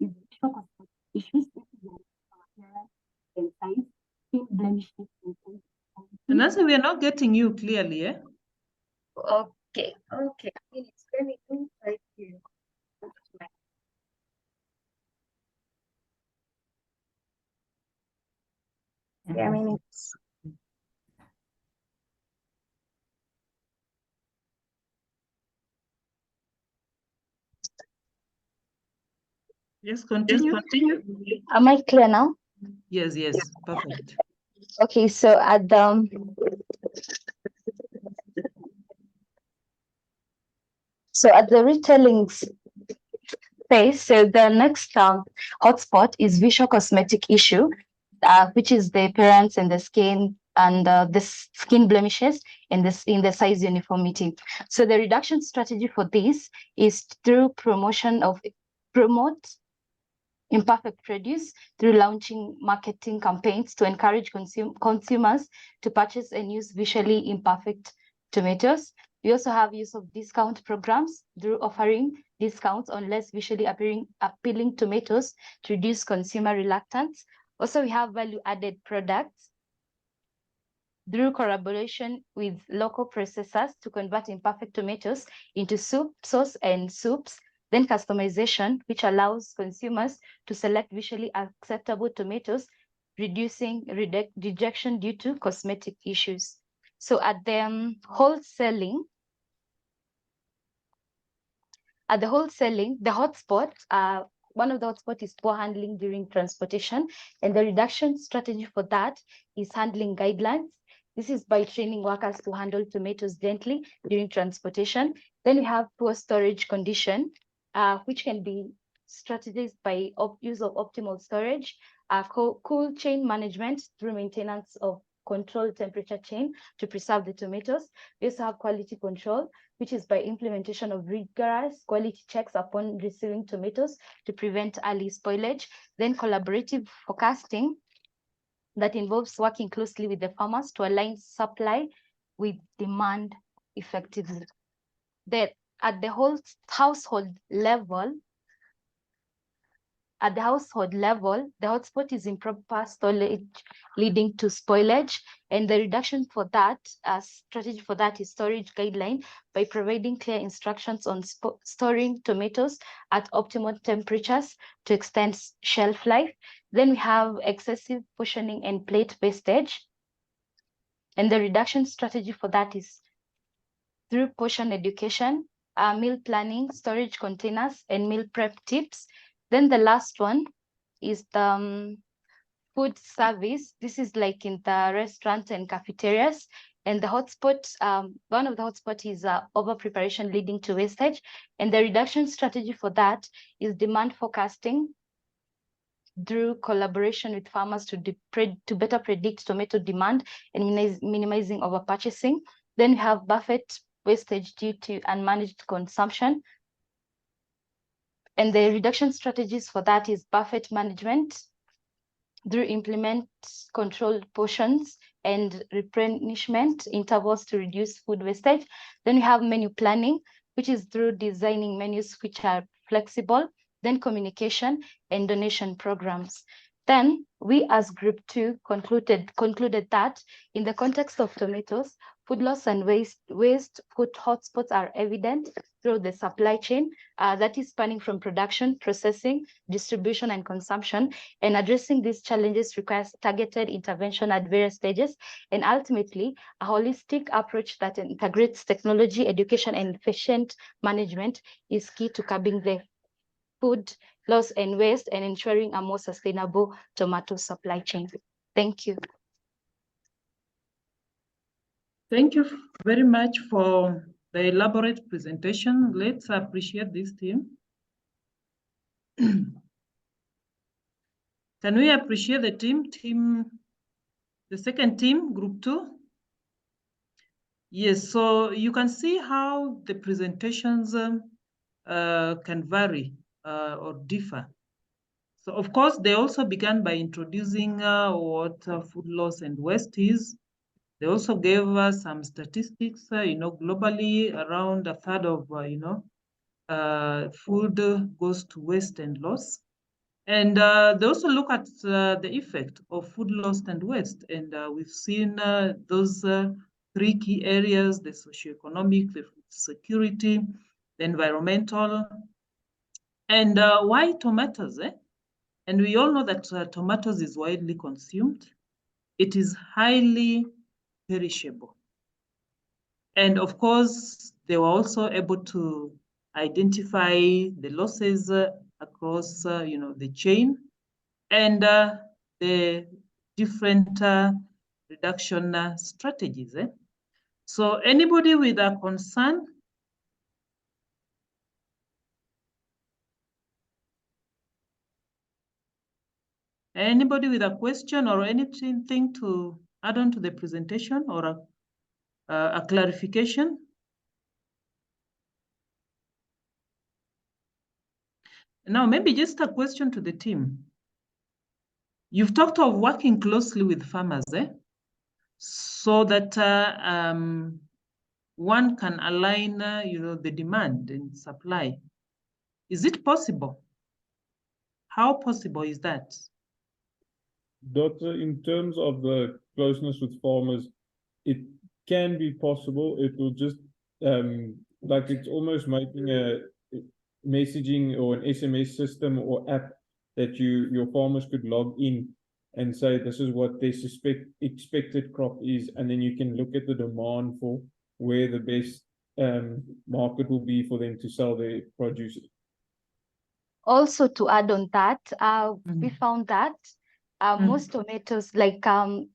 visual cosmetic issues, appearance and size, skin blemishes, and Nancy, we are not getting you clearly, eh? Okay. Let me do right here. minutes. Yes, continue. Am I clear now? Yes, yes, perfect. Okay, so at the retailing phase, so the next hotspot is visual cosmetic issue, which is the appearance and the skin and the skin blemishes in the size uniformity. So the reduction strategy for this is through promote imperfect produce through launching marketing campaigns to encourage consumers to purchase and use visually imperfect tomatoes. We also have use of discount programs through offering discounts on less visually appealing tomatoes to reduce consumer reluctance. Also, we have value-added products through collaboration with local processors to convert imperfect tomatoes into sauce and soups. Then customization, which allows consumers to select visually acceptable tomatoes, reducing rejection due to cosmetic issues. So at the wholesaling, the hotspot, one of the hotspots is poor handling during transportation, and the reduction strategy for that is handling guidelines. This is by training workers to handle tomatoes gently during transportation. Then we have poor storage condition, which can be strategized by use of optimal storage, cool chain management through maintenance of controlled temperature chain to preserve the tomatoes. We also have quality control, which is by implementation of rigorous quality checks upon receiving tomatoes to prevent early spoilage. Then collaborative forecasting that involves working closely with the farmers to align supply with demand effectively. Then at the whole household level, the hotspot is improper storage leading to spoilage, and the reduction for that, strategy for that is storage guideline by providing clear instructions on storing tomatoes at optimal temperatures to extend shelf life. Then we have excessive portioning and plate wastage, and the reduction strategy for that is through portion education, meal planning, storage containers, and meal prep tips. Then the last one is the food service. This is like in the restaurants and cafeterias. And the hotspot, one of the hotspots is over preparation leading to wastage. And the reduction strategy for that is demand forecasting through collaboration with farmers to better predict tomato demand and minimizing over purchasing. Then we have buffet wastage due to unmanaged consumption. And the reduction strategies for that is buffet management through implement controlled portions and replenishment intervals to reduce food wastage. Then we have menu planning, which is through designing menus which are flexible, then communication and donation programs. Then we as Group 2 concluded that in the context of tomatoes, food loss and waste food hotspots are evident through the supply chain that is spanning from production, processing, distribution, and consumption. And addressing these challenges requires targeted intervention at various stages, and ultimately a holistic approach that integrates technology, education, and efficient management is key to curbing the food loss and waste and ensuring a more sustainable tomato supply chain. Thank you. Thank you very much for the elaborate presentation. Let's appreciate this team. Can we appreciate the team, the second team, Group 2? Yes, so you can see how the presentations can vary or differ. So of course, they also began by introducing what food loss and waste is. They also gave us some statistics, globally around a third of, food goes to waste and loss. And they also look at the effect of food loss and waste. And we've seen those three key areas: the socioeconomic, the food security, the environmental. And why tomatoes? And we all know that tomatoes is widely consumed. It is highly perishable. And of course, they were also able to identify the losses across, the chain, and the different reduction strategies. So anybody with a concern? Anybody with a question or anything to add on to the presentation or a clarification? Now, maybe just a question to the team. You've talked of working closely with farmers, so that one can align, the demand and supply. Is it possible? How possible is that? Doctor, in terms of the closeness with farmers, it can be possible. It will just like it's almost making a messaging or an SMS system or app that your farmers could log in and say this is what their expected crop is, and then you can look at the demand for where the best market will be for them to sell their produce. Also, to add on that, we found that most tomatoes, like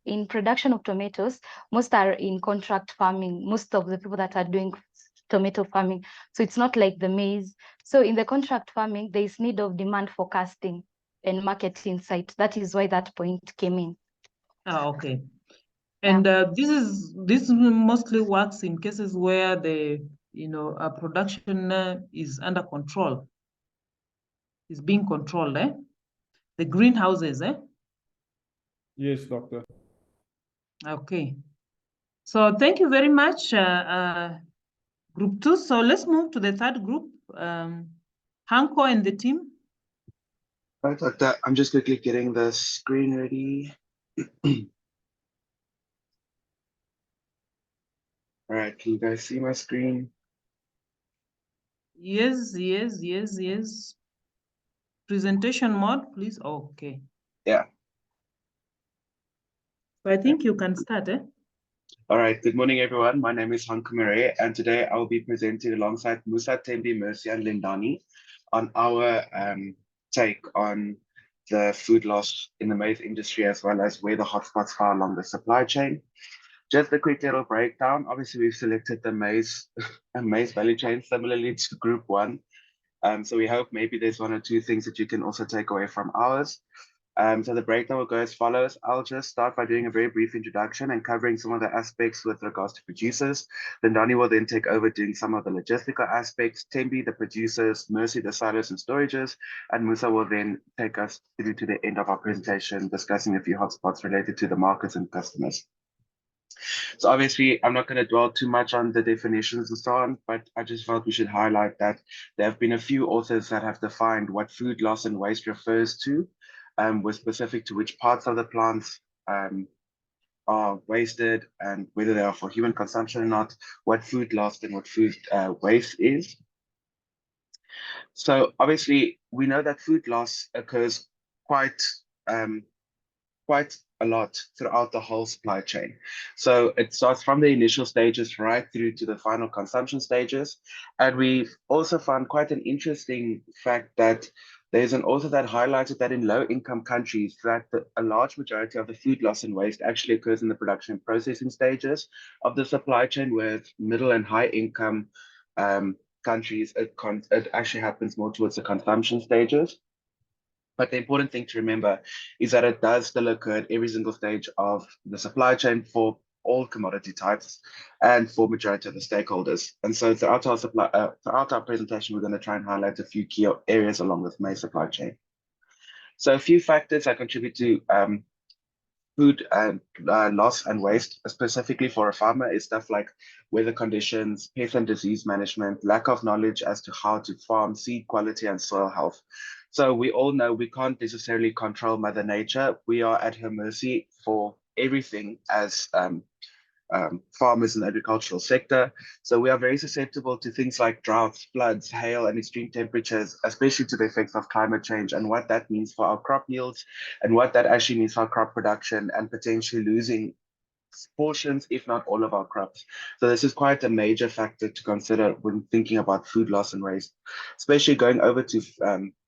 in production of tomatoes, most are in contract farming. Most of the people that are doing tomato farming, so it's not like the maize. So in the contract farming, there is need of demand forecasting and market insight. That is why that point came in. Okay. And this mostly works in cases where the production is under control, is being controlled, the greenhouses, Yes, doctor. Okay. So thank you very much, group 2. So let's move to the third group, Hanko and the team. Right, doctor, I'm just quickly getting the screen ready. All right, can you guys see my screen? Yes. Presentation mode, please. Okay. Yeah. So I think you can start, All right, good morning, everyone. My name is Hanko Mere, and today I will be presenting alongside Musa, Thembi, Mercy, and Lindani on our take on the food loss in the maize industry, as well as where the hotspots are along the supply chain. Just a quick little breakdown. Obviously, we've selected the maize value chain similarly to group 1. So we hope maybe there's 1 or 2 things that you can also take away from ours. So the breakdown will go as follows. I'll just start by doing a very brief introduction and covering some of the aspects with regards to producers. Lindani will then take over doing some of the logistical aspects, Thembi, the producers, Mercy, the silos and storages, and Musa will then take us through to the end of our presentation, discussing a few hotspots related to the markets and customers. So obviously, I'm not going to dwell too much on the definitions and so on, but I just felt we should highlight that there have been a few authors that have defined what food loss and waste refers to, with specific to which parts of the plants are wasted and whether they are for human consumption or not, what food loss and what food waste is. So obviously, we know that food loss occurs quite a lot throughout the whole supply chain. So it starts from the initial stages right through to the final consumption stages. And we've also found quite an interesting fact that there's an author that highlighted that in low-income countries that a large majority of the food loss and waste actually occurs in the production and processing stages of the supply chain, whereas middle and high-income countries, it actually happens more towards the consumption stages. But the important thing to remember is that it does still occur at every single stage of the supply chain for all commodity types and for majority of the stakeholders. And so throughout our presentation, we're going to try and highlight a few key areas along this maize supply chain. So a few factors that contribute to food loss and waste, specifically for a farmer, is stuff like weather conditions, pest and disease management, lack of knowledge as to how to farm, seed quality, and soil health. So we all know we can't necessarily control Mother Nature. We are at her mercy for everything as farmers in the agricultural sector. So we are very susceptible to things like droughts, floods, hail, and extreme temperatures, especially to the effects of climate change and what that means for our crop yields and what that actually means for our crop production and potentially losing portions, if not all of our crops. So this is quite a major factor to consider when thinking about food loss and waste, especially going over to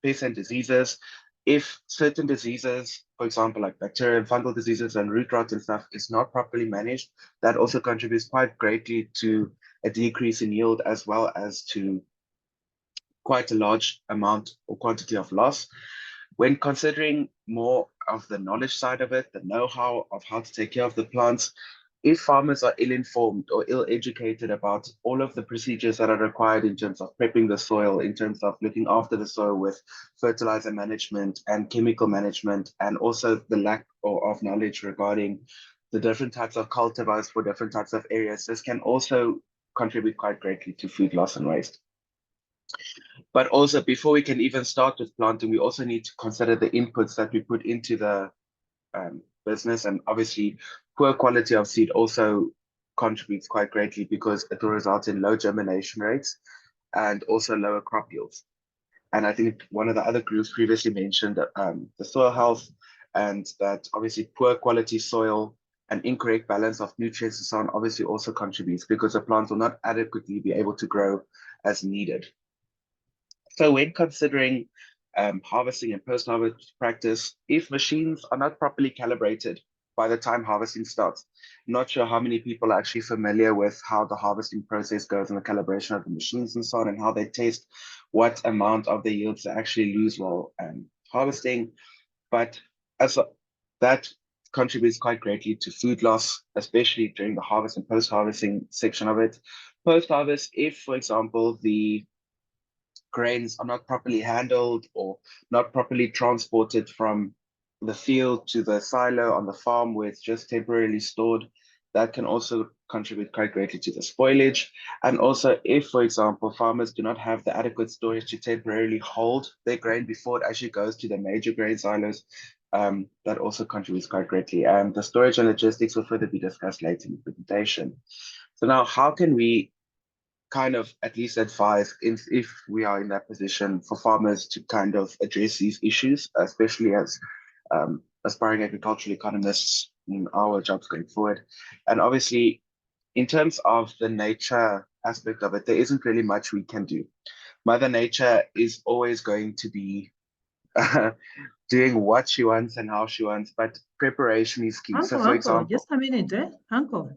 pests and diseases. If certain diseases, for example, like bacterial and fungal diseases and root rot and stuff is not properly managed, that also contributes quite greatly to a decrease in yield as well as to quite a large amount or quantity of loss. When considering more of the knowledge side of it, the know-how of how to take care of the plants, if farmers are ill-informed or ill-educated about all of the procedures that are required in terms of prepping the soil, in terms of looking after the soil with fertilizer management and chemical management, and also the lack of knowledge regarding the different types of cultivars for different types of areas, this can also contribute quite greatly to food loss and waste. But also, before we can even start with planting, we also need to consider the inputs that we put into the business. And obviously, poor quality of seed also contributes quite greatly because it will result in low germination rates and also lower crop yields. And I think one of the other groups previously mentioned the soil health, and that obviously poor quality soil and incorrect balance of nutrients and so on obviously also contributes because the plants will not adequately be able to grow as needed. So when considering harvesting and post-harvest practice, if machines are not properly calibrated by the time harvesting starts, not sure how many people are actually familiar with how the harvesting process goes and the calibration of the machines and so on, and how they test what amount of the yields they actually lose while harvesting. But that contributes quite greatly to food loss, especially during the harvest and post-harvesting section of it. Post-harvest, if, for example, the grains are not properly handled or not properly transported from the field to the silo on the farm where it's just temporarily stored, that can also contribute quite greatly to the spoilage. And also, if, for example, farmers do not have the adequate storage to temporarily hold their grain before it actually goes to the major grain silos, that also contributes quite greatly. And the storage and logistics will further be discussed later in the presentation. So now, how can we kind of at least advise if we are in that position for farmers to kind of address these issues, especially as aspiring agricultural economists in our jobs going forward? And obviously, in terms of the nature aspect of it, there isn't really much we can do. Mother Nature is always going to be doing what she wants and how she wants, but preparation is key. So for example, just a minute, Uncle.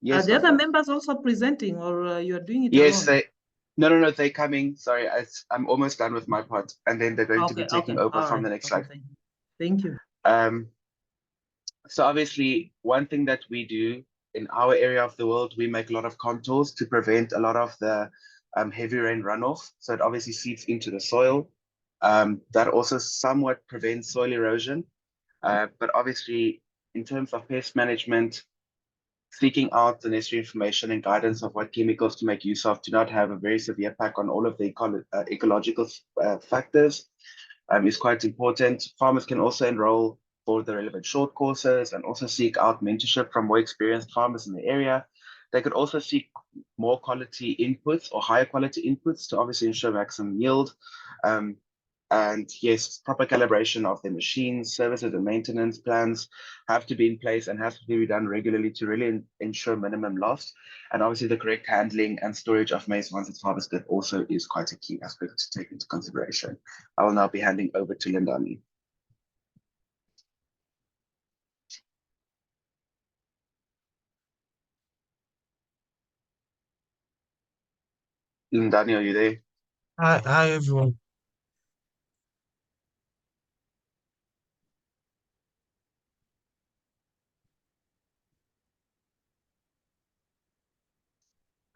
Yes, are the other members also presenting, or you're doing it yes, alone? No, they're coming. Sorry, I'm almost done with my part, and then they're going to be taking over from the next slide. Thank you. So obviously, one thing that we do in our area of the world, we make a lot of contours to prevent a lot of the heavy rain runoff. So it obviously seeps into the soil. That also somewhat prevents soil erosion. But obviously, in terms of pest management, seeking out the necessary information and guidance of what chemicals to make use of to not have a very severe impact on all of the ecological factors is quite important. Farmers can also enroll for the relevant short courses and also seek out mentorship from more experienced farmers in the area. They could also seek more quality inputs or higher quality inputs to obviously ensure maximum yield. And yes, proper calibration of the machines, services, and maintenance plans have to be in place and have to be done regularly to really ensure minimum loss. And obviously, the correct handling and storage of maize once it's harvested also is quite a key aspect to take into consideration. I will now be handing over to Lindani. Lindani, are you there? Hi everyone.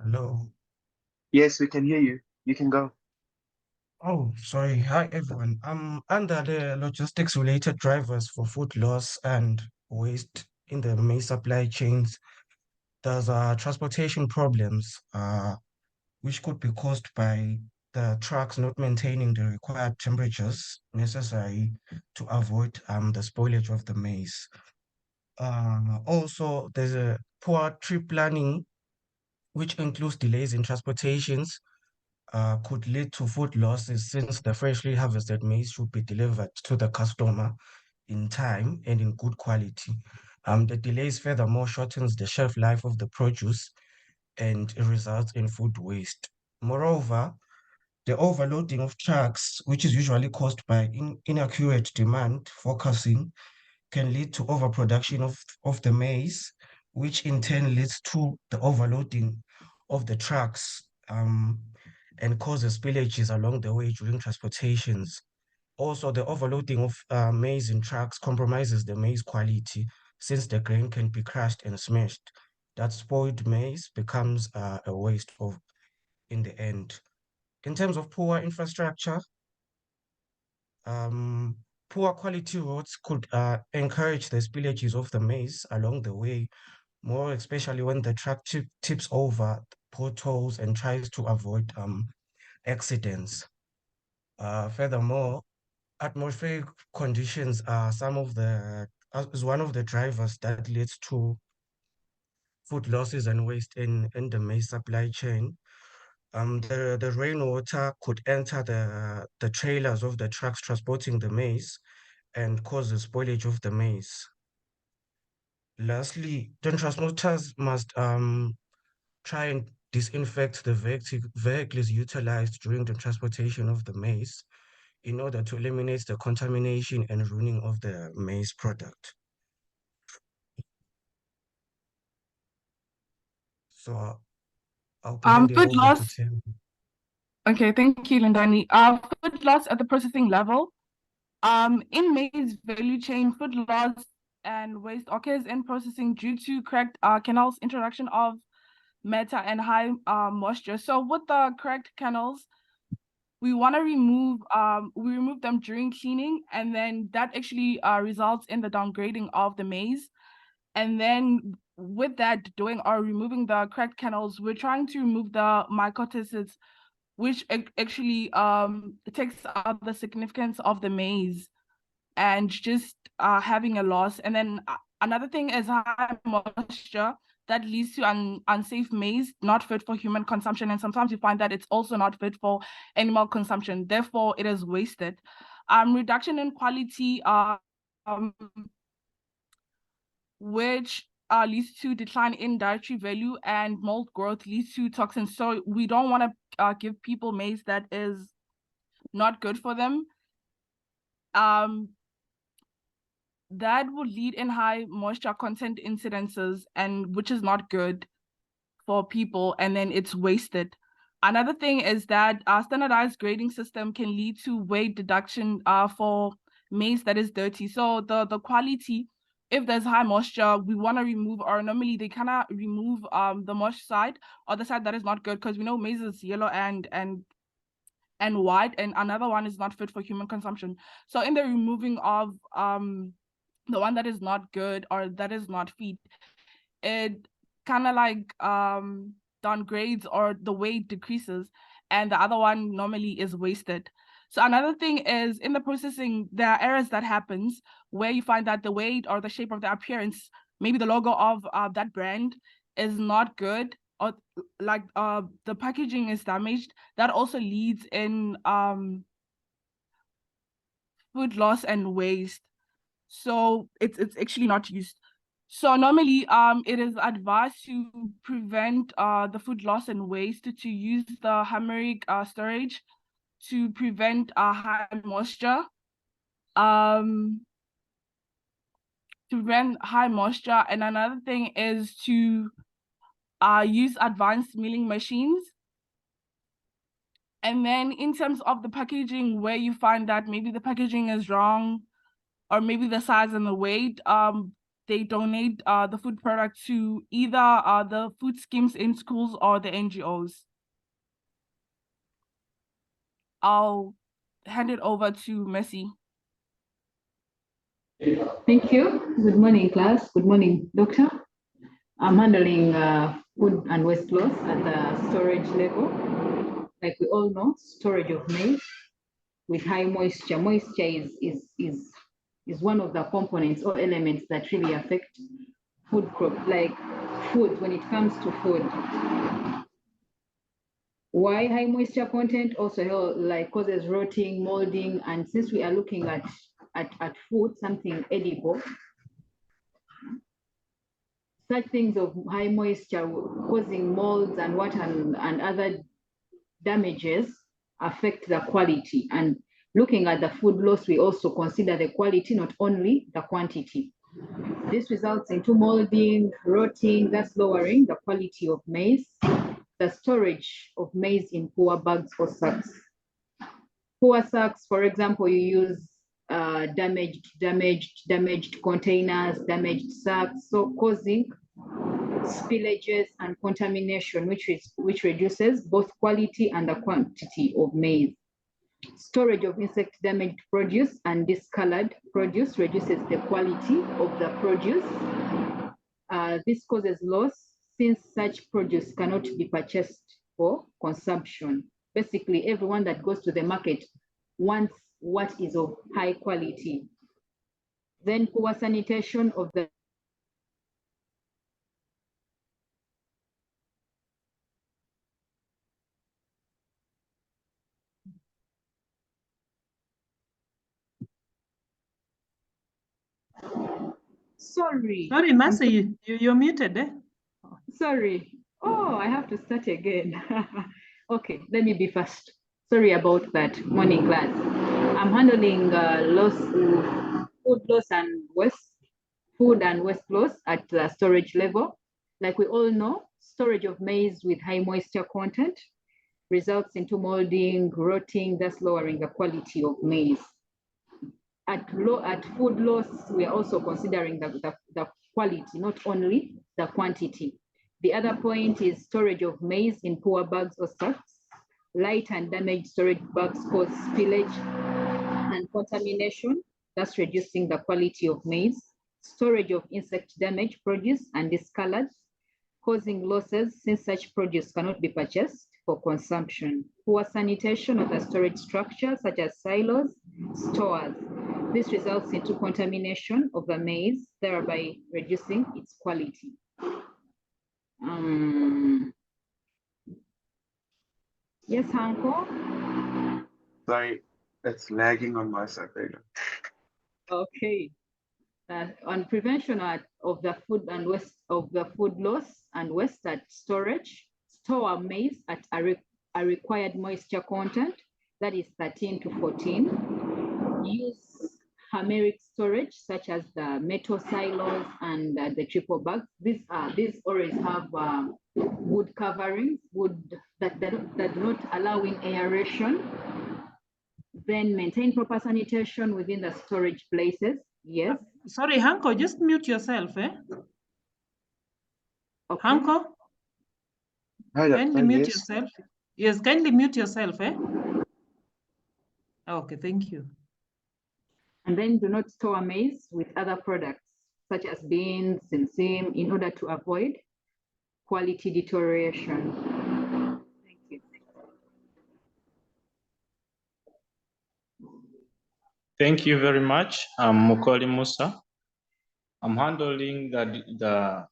Hello. Yes, we can hear you. You can go. Oh, sorry. Hi everyone. Under the logistics related drivers for food loss and waste in the maize supply chains, there's transportation problems, which could be caused by the trucks not maintaining the required temperatures necessary to avoid the spoilage of the maize. Also, there's a poor trip planning, which includes delays in transportations, could lead to food losses since the freshly harvested maize should be delivered to the customer in time and in good quality. The delays furthermore shortens the shelf life of the produce and it results in food waste. Moreover, the overloading of trucks, which is usually caused by inaccurate demand forecasting, can lead to overproduction of the maize, which in turn leads to the overloading of the trucks and causes spillages along the way during transportations. Also, the overloading of maize in trucks compromises the maize quality since the grain can be crushed and smashed. That spoiled maize becomes a waste in the end. In terms of poor infrastructure, poor quality roads could encourage the spillages of the maize along the way, more especially when the truck tips over potholes and tries to avoid accidents. Furthermore, atmospheric conditions are is one of the drivers that leads to food losses and waste in the maize supply chain. The rainwater could enter the trailers of the trucks transporting the maize and cause the spoilage of the maize. Lastly, the transporters must try and disinfect the vehicles utilized during the transportation of the maize in order to eliminate the contamination and ruining of the maize product. So I'll be handing food over loss. to Tim. Okay, thank you, Lindani. Food loss at the processing level. In maize value chain, food loss and waste occurs in processing due to cracked canals, introduction of matter and high moisture. So with the cracked canals, we want to remove them during cleaning, and then that actually results in the downgrading of the maize. And then with that doing or removing the cracked canals, we're trying to remove the mycotosis, which actually takes out the significance of the maize and just having a loss. And then another thing is high moisture that leads to unsafe maize, not fit for human consumption. And sometimes you find that it's also not fit for animal consumption. Therefore, it is wasted. Reduction in quality, which leads to decline in dietary value, and mold growth leads to toxins. So we don't want to give people maize that is not good for them. That would lead in high moisture content incidences, and which is not good for people, and then it's wasted. Another thing is that our standardized grading system can lead to weight deduction for maize that is dirty. So the quality, if there's high moisture, we want to remove, or normally they kind of remove the moist side or the side that is not good, because we know maize is yellow and white, and another one is not fit for human consumption. So in the removing of the one that is not good or that is not feed, it kind of like downgrades or the weight decreases, and the other one normally is wasted. So another thing is in the processing, there are errors that happens where you find that the weight or the shape of the appearance, maybe the logo of that brand is not good, or like the packaging is damaged. That also leads in food loss and waste. So it's actually not used. So normally it is advised to prevent the food loss and waste to use the Hammerich storage to prevent high moisture. Prevent high moisture. And another thing is to use advanced milling machines. And then in terms of the packaging, where you find that maybe the packaging is wrong, or maybe the size and the weight, they donate the food product to either the food schemes in schools or the NGOs. I'll hand it over to Messi. Thank you. Good morning, class. Good morning, doctor. I'm handling food and waste loss at the storage level. Like we all know, storage of maize with high moisture. Moisture is one of the components or elements that really affect food crop, like food when it comes to food. Why high moisture content also like causes rotting, molding, and since we are looking at food, something edible, such things of high moisture causing molds and what and other damages affect the quality. And looking at the food loss, we also consider the quality, not only the quantity. This results into molding, rotting, thus lowering the quality of maize. The storage of maize in poor bags or sacks. Poor sacks, for example, you use damaged containers, damaged sacks, so causing spillages and contamination, which reduces both quality and the quantity of maize. Storage of insect damaged produce and discolored produce reduces the quality of the produce. This causes loss since such produce cannot be purchased for consumption. Basically, everyone that goes to the market wants what is of high quality. Then poor sanitation of the Sorry, Mercy, you're muted, eh? Sorry. Oh, I have to start again. Okay, let me be fast. Sorry about that. Morning class. I'm handling food loss and waste, food and waste loss at the storage level. Like we all know, storage of maize with high moisture content results into molding, rotting, thus lowering the quality of maize. At food loss, we are also considering the quality, not only the quantity. The other point is storage of maize in poor bags or sacks. Light and damaged storage bags cause spillage and contamination, thus reducing the quality of maize. Storage of insect damaged produce and discolored, causing losses since such produce cannot be purchased for consumption. Poor sanitation of the storage structure, such as silos, stores. This results into contamination of the maize, thereby reducing its quality. Yes, Hanko? Sorry, it's lagging on my side. Okay. On prevention of the food and waste of the food loss and waste at storage, store maize at a required moisture content, that is 13 to 14. Use hermetic storage, such as the metal silos and the triple bags. These always have wood coverings, wood that do not allow in aeration. Then maintain proper sanitation within the storage places. Yes. Sorry, Hanko, just mute yourself, eh? Okay. Hanko? Kindly mute yourself. Yes, kindly mute yourself, eh? Okay, thank you. And then do not store maize with other products, such as beans and same, in order to avoid quality deterioration. Thank you. Thank you very much. I'm Mukoli Musa. I'm handling the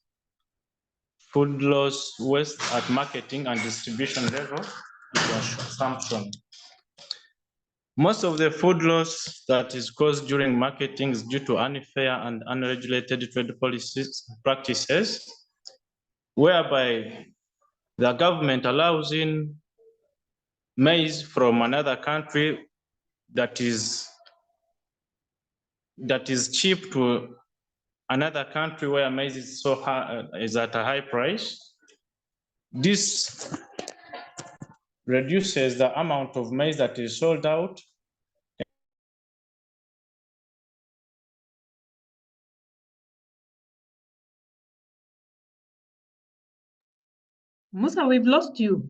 food loss waste at marketing and distribution level consumption. Most of the food loss that is caused during marketing is due to unfair and unregulated trade practices, whereby the government allows in maize from another country that is cheap to another country where maize is so high, is at a high price. This reduces the amount of maize that is sold out. Musa, we've lost you.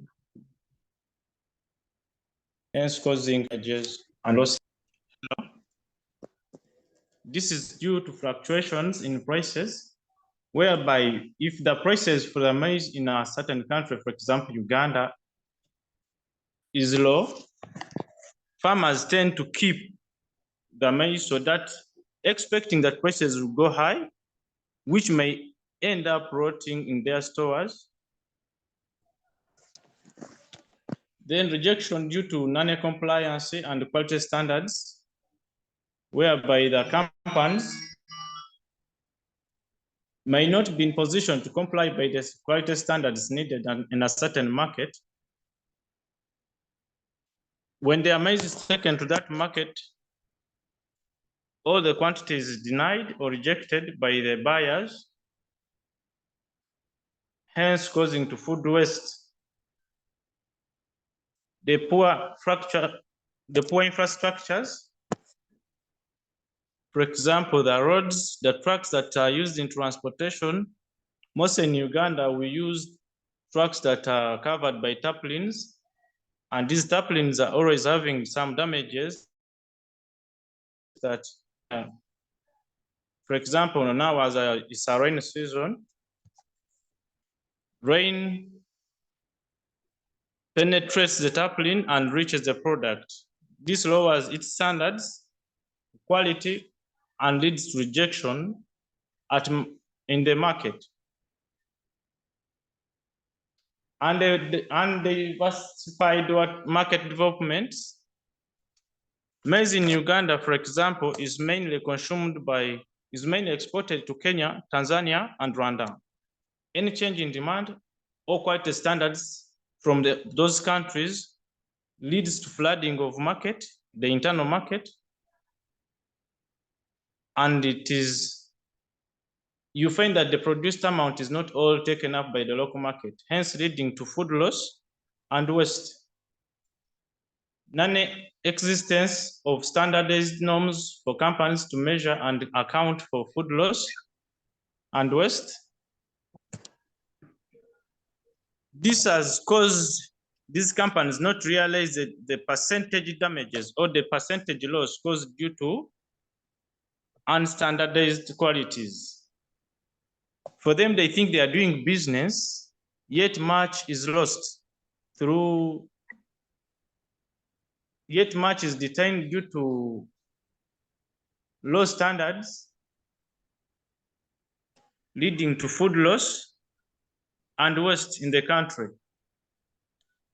Hence causing edges and loss. This is due to fluctuations in prices, whereby if the prices for the maize in a certain country, for example, Uganda, is low, farmers tend to keep the maize so that expecting that prices will go high, which may end up rotting in their stores. Then rejection due to non-compliance and quality standards, whereby the companies may not be in position to comply by the quality standards needed in a certain market. When the maize is taken to that market, all the quantity is denied or rejected by the buyers, hence causing to food waste. The poor infrastructures, for example, the roads, the trucks that are used in transportation. Mostly in Uganda, we use trucks that are covered by tarpaulins, and these tarpaulins are always having some damages that, for example, now as it's a rainy season, rain penetrates the tarpaulin and reaches the product. This lowers its standards, quality, and leads to rejection in the market. And the diversified market developments. Maize in Uganda, for example, is mainly exported to Kenya, Tanzania, and Rwanda. Any change in demand or quality standards from those countries leads to flooding of market, the internal market, and you find that the produced amount is not all taken up by the local market, hence leading to food loss and waste. Non-existence of standardized norms for companies to measure and account for food loss and waste. This has caused these companies not realize the percentage damages or the percentage loss caused due to unstandardized qualities. For them, they think they are doing business, yet much is lost yet much is detained due to low standards, leading to food loss and waste in the country.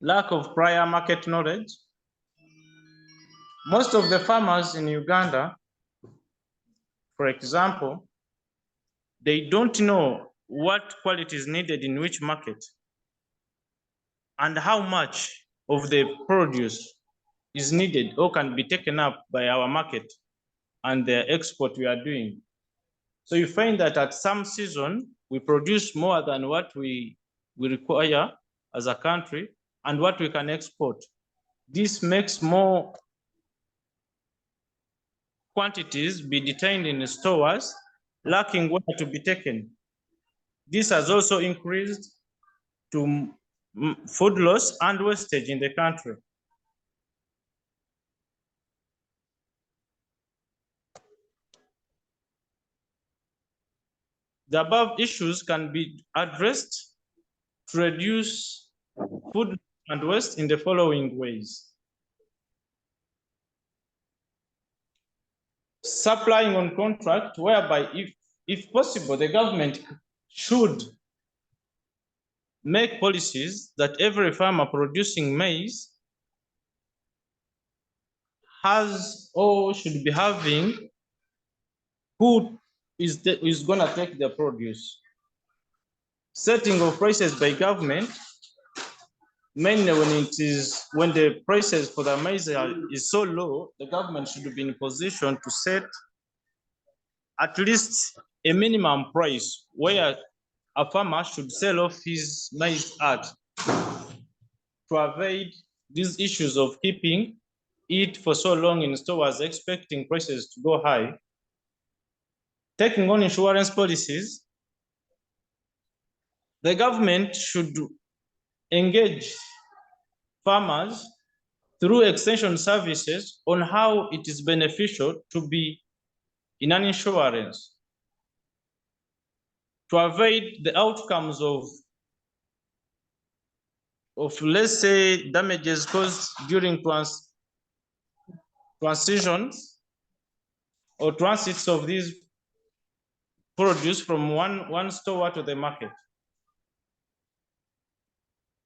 Lack of prior market knowledge. Most of the farmers in Uganda, for example, they don't know what quality is needed in which market and how much of the produce is needed or can be taken up by our market and the export we are doing. So you find that at some season, we produce more than what we require as a country and what we can export. This makes more quantities be detained in the stores, lacking where to be taken. This has also increased to food loss and wastage in the country. The above issues can be addressed to reduce food and waste in the following ways. Supplying on contract, whereby if possible, the government should make policies that every farmer producing maize has or should be having who is going to take the produce. Setting of prices by government, mainly when the prices for the maize is so low, the government should be in position to set at least a minimum price where a farmer should sell off his maize at to avoid these issues of keeping it for so long in stores, expecting prices to go high. Taking on insurance policies, the government should engage farmers through extension services on how it is beneficial to be in an insurance to avoid the outcomes of let's say damages caused during transitions or transits of these produce from one store to the market.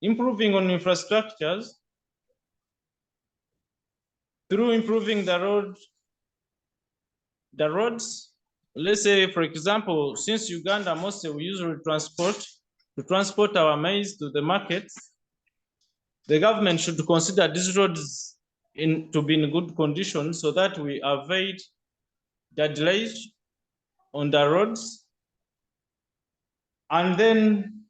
Improving on infrastructures through improving the roads, let's say, for example, since Uganda mostly we usually transport our maize to the markets, the government should consider these roads to be in good condition so that we avoid the delays on the roads. And then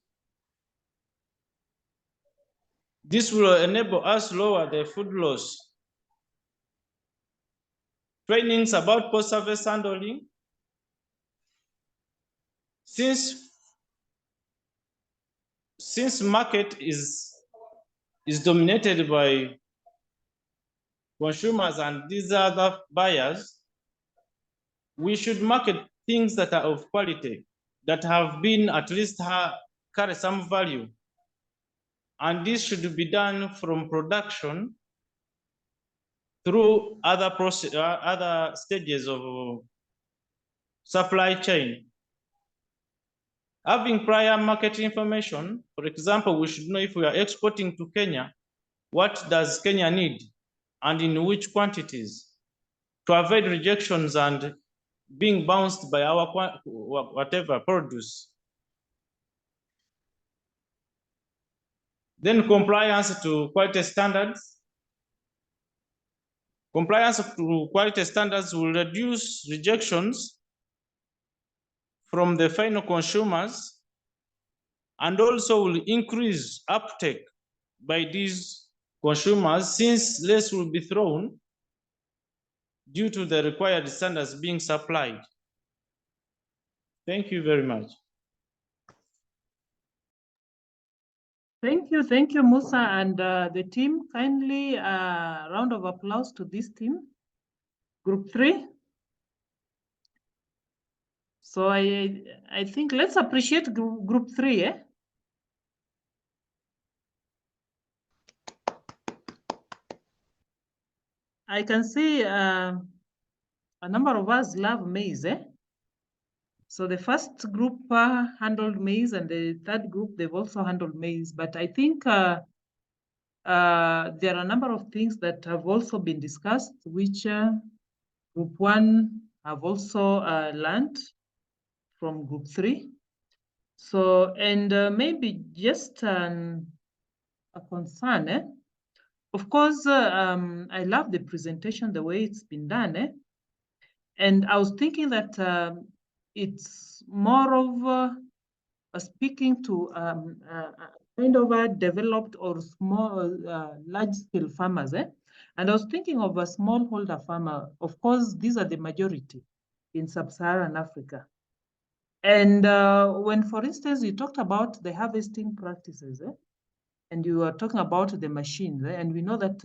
this will enable us lower the food loss. Trainings about post-harvest handling. Since market is dominated by consumers and these other buyers, we should market things that are of quality, that have been at least carry some value. And this should be done from production through other stages of supply chain. Having prior market information, for example, we should know if we are exporting to Kenya, what does Kenya need and in which quantities, to avoid rejections and being bounced by our whatever produce. Then compliance to quality standards. Compliance to quality standards will reduce rejections from the final consumers and also will increase uptake by these consumers, since less will be thrown due to the required standards being supplied. Thank you very much. Thank you, Musa, and the team. Kindly round of applause to this team, Group 3. So I think let's appreciate Group 3, eh? I can see a number of us love maize, eh? So the first group handled maize, and the third group, they've also handled maize. But I think there are a number of things that have also been discussed, which Group 1 have also learned from Group 3. So, and maybe just a concern, eh? Of course, I love the presentation, the way it's been done, eh? And I was thinking that it's more of speaking to kind of a developed or small, large-scale farmers, eh? And I was thinking of a smallholder farmer. Of course, these are the majority in sub-Saharan Africa. And when, for instance, you talked about the harvesting practices, eh? And you are talking about the machines, eh? And we know that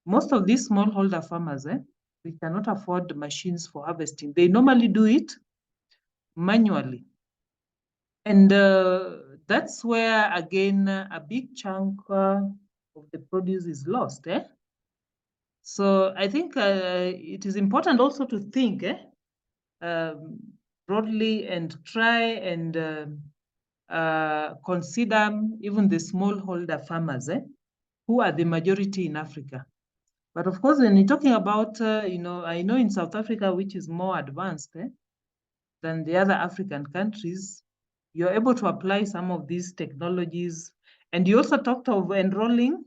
most of these smallholder farmers, eh, we cannot afford machines for harvesting. They normally do it manually. And that's where, again, a big chunk of the produce is lost, eh? So I think it is important also to think broadly and try and consider even the smallholder farmers, who are the majority in Africa. But of course, when you're talking about, I know in South Africa, which is more advanced than the other African countries, you're able to apply some of these technologies. And you also talked of enrolling,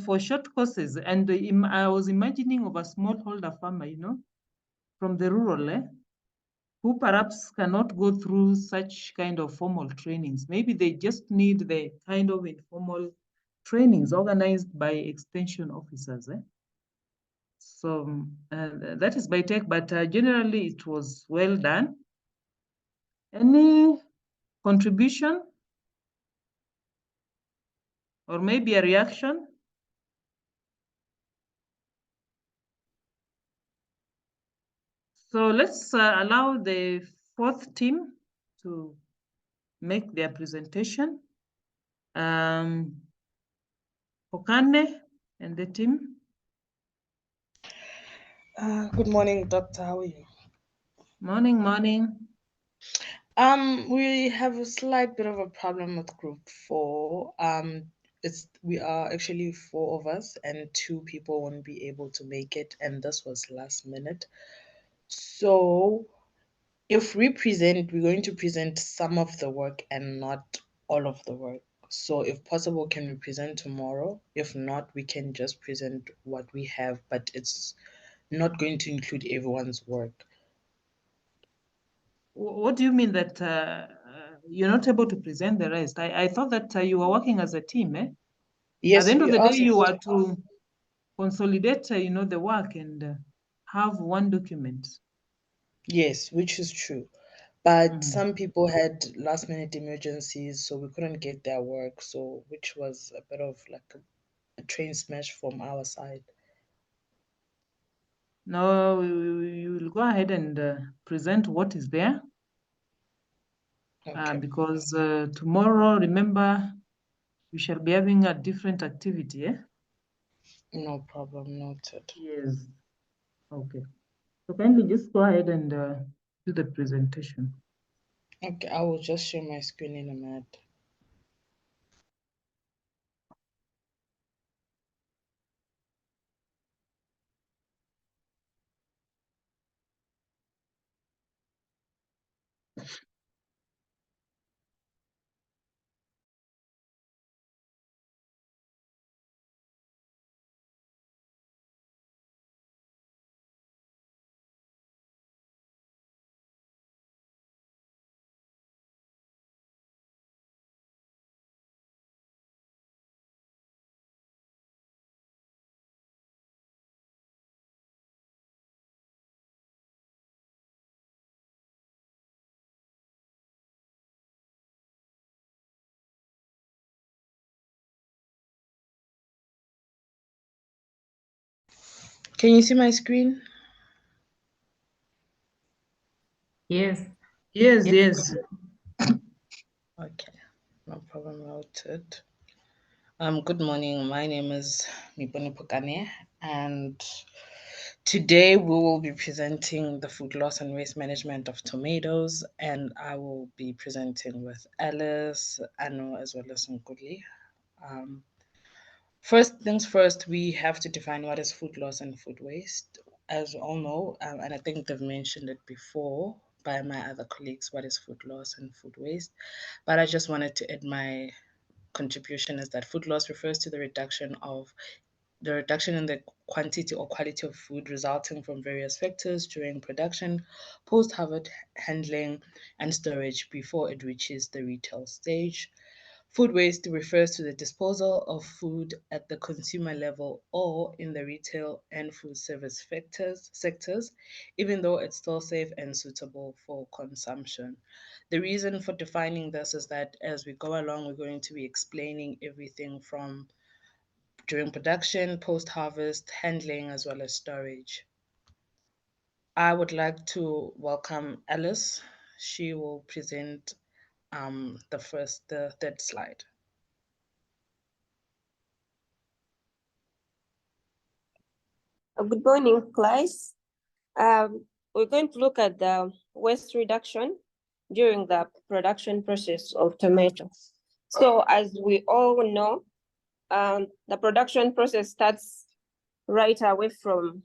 for short courses. And I was imagining of a smallholder farmer, from the rural, who perhaps cannot go through such kind of formal trainings. Maybe they just need the kind of informal trainings organized by extension officers. So that is my take, but generally it was well done. Any contribution? Or maybe a reaction? So let's allow the fourth team to make their presentation. Okane and the team. Good morning, Doctor. How are you? Morning, morning. We have a slight bit of a problem with Group 4. We are actually 4 of us, and 2 people won't be able to make it, and this was last minute. So If we present, we're going to present some of the work and not all of the work. So if possible, can we present tomorrow? If not, we can just present what we have, but it's not going to include everyone's work. What do you mean that you're not able to present the rest? I thought that you were working as a team, eh? Yes, At the end of we the are. day, you are to consolidate, the work and have one document. Yes, which is true. But some people had last minute emergencies, so we couldn't get their work. So, which was a bit of like a train smash from our side. No, you will go ahead and present what is there. Okay. Because tomorrow, remember, we shall be having a different activity, eh? No problem, noted. Yes. Okay. So kindly just go ahead and do the presentation. Okay, I will just share my screen in a minute. Can you see my screen? Yes. Yes, Yes. yes. Okay, no problem, noted. Good morning. My name is Miponi Pukane, and today we will be presenting the food loss and waste management of tomatoes, and I will be presenting with Alice, Anu, as well as Nkudli. First things first, we have to define what is food loss and food waste. As we all know, and I think they've mentioned it before by my other colleagues, what is food loss and food waste. But I just wanted to add my contribution is that food loss refers to the reduction in the quantity or quality of food resulting from various factors during production, post-harvest handling, and storage before it reaches the retail stage. Food waste refers to the disposal of food at the consumer level or in the retail and food service sectors, even though it's still safe and suitable for consumption. The reason for defining this is that as we go along, we're going to be explaining everything from during production, post-harvest, handling, as well as storage. I would like to welcome Alice. She will present the third slide. Good morning, class. We're going to look at the waste reduction during the production process of tomatoes. So as we all know, the production process starts right away from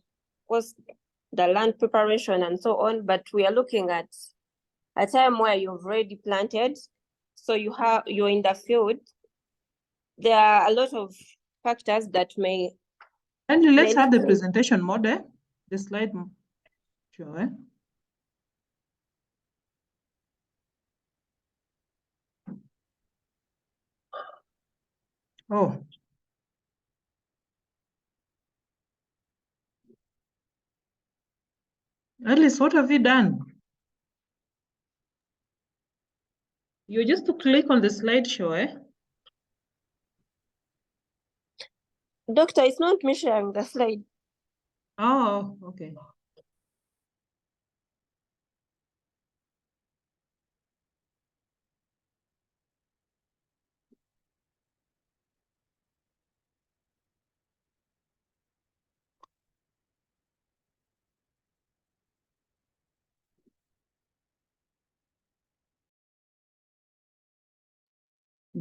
the land preparation and so on, but we are looking at a time where you've already planted, so you're in the field. There are a lot of factors that may. And let's have the presentation mode, eh? The slide. Sure. Eh? Oh. Alice, what have you done? You just to click on the slideshow, eh? Doctor, it's not me sharing the slide. Oh, okay.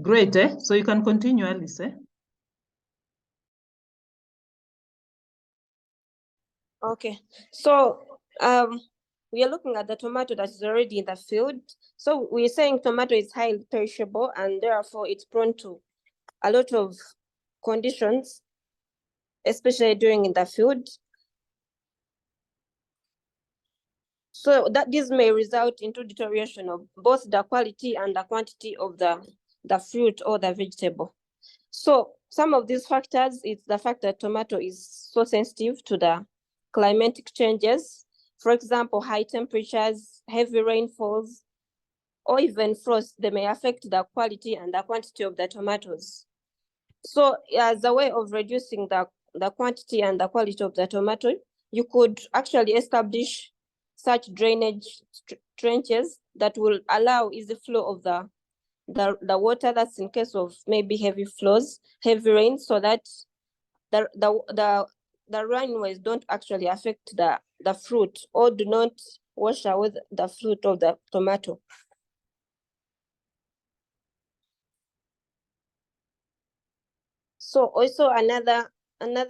Great, eh? So you can continue, Alice, eh? Okay, so we are looking at the tomato that is already in the field. So we're saying tomato is highly perishable and therefore it's prone to a lot of conditions, especially during in the field. So that this may result into deterioration of both the quality and the quantity of the fruit or the vegetable. So some of these factors, it's the fact that tomato is so sensitive to the climatic changes. For example, high temperatures, heavy rainfalls, or even frost, they may affect the quality and the quantity of the tomatoes. So as a way of reducing the quantity and the quality of the tomato, you could actually establish such drainage trenches that will allow easy flow of the water. That's in case of maybe heavy flows, heavy rain, so that the runways don't actually affect the fruit or do not wash away the fruit of the tomato. So also another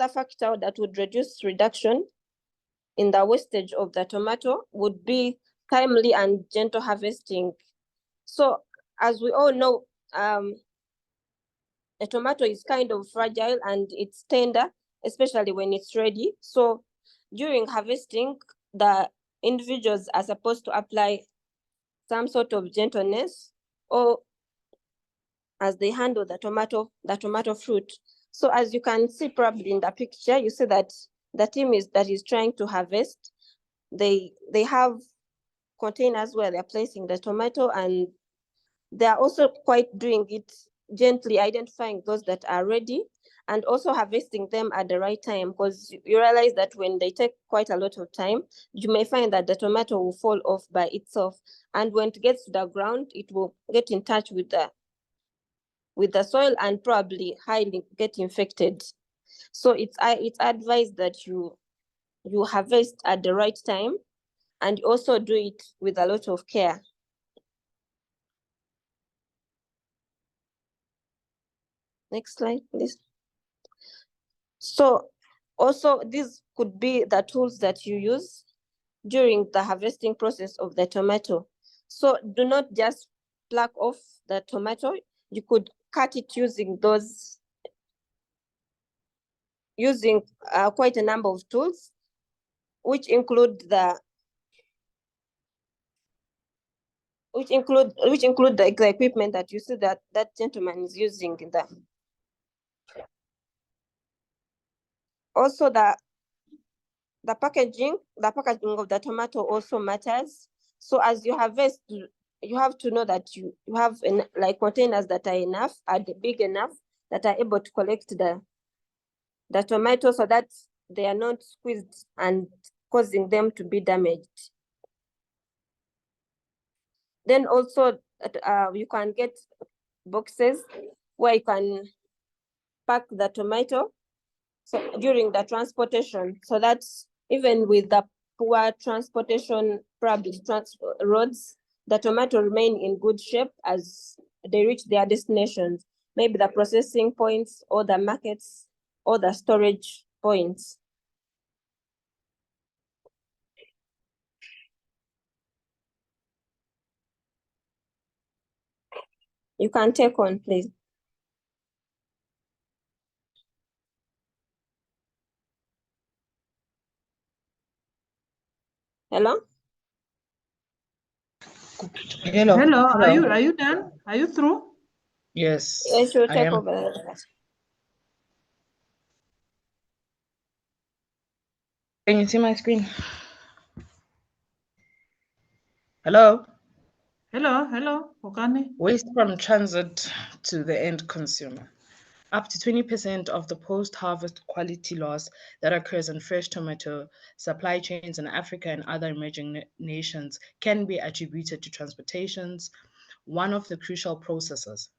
factor that would reduce reduction in the wastage of the tomato would be timely and gentle harvesting. So as we all know, a tomato is kind of fragile and it's tender, especially when it's ready. So during harvesting, the individuals are supposed to apply some sort of gentleness or as they handle the tomato fruit. So as you can see probably in the picture, you see that the team that is trying to harvest, they have containers where they're placing the tomato, and they're also quite doing it gently, identifying those that are ready and also harvesting them at the right time, because you realize that when they take quite a lot of time, you may find that the tomato will fall off by itself. And when it gets to the ground, it will get in touch with the soil and probably highly get infected. So it's advised that you harvest at the right time and also do it with a lot of care. Next slide, please. So also these could be the tools that you use during the harvesting process of the tomato. So do not just pluck off the tomato. You could cut it using quite a number of tools, which include the equipment that you see that gentleman is using in the. Also the packaging of the tomato also matters. So as you harvest, you have to know that you have like containers that are big enough that are able to collect the tomato so that they are not squeezed and causing them to be damaged. Then also you can get boxes where you can pack the tomato during the transportation, so that even with the poor transportation, probably roads, the tomato remain in good shape as they reach their destinations, maybe the processing points or the markets or the storage points. You can take on, please. Hello? Hello. Hello, are you done? Are you through? Yes, Yes, you'll I take am. over. Can you see my screen? Hello? Hello, Okane. Waste from transit to the end consumer. Up to 20% of the post-harvest quality loss that occurs in fresh tomato supply chains in Africa and other emerging nations can be attributed to transportations, one of the crucial processes.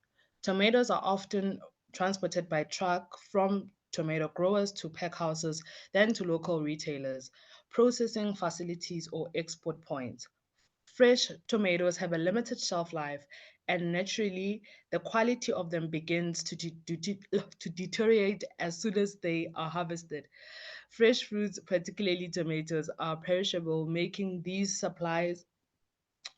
Tomatoes are often transported by truck from tomato growers to pack houses, then to local retailers, processing facilities, or export points. Fresh tomatoes have a limited shelf life, and naturally, the quality of them begins to deteriorate as soon as they are harvested. Fresh fruits, particularly tomatoes, are perishable, making these supply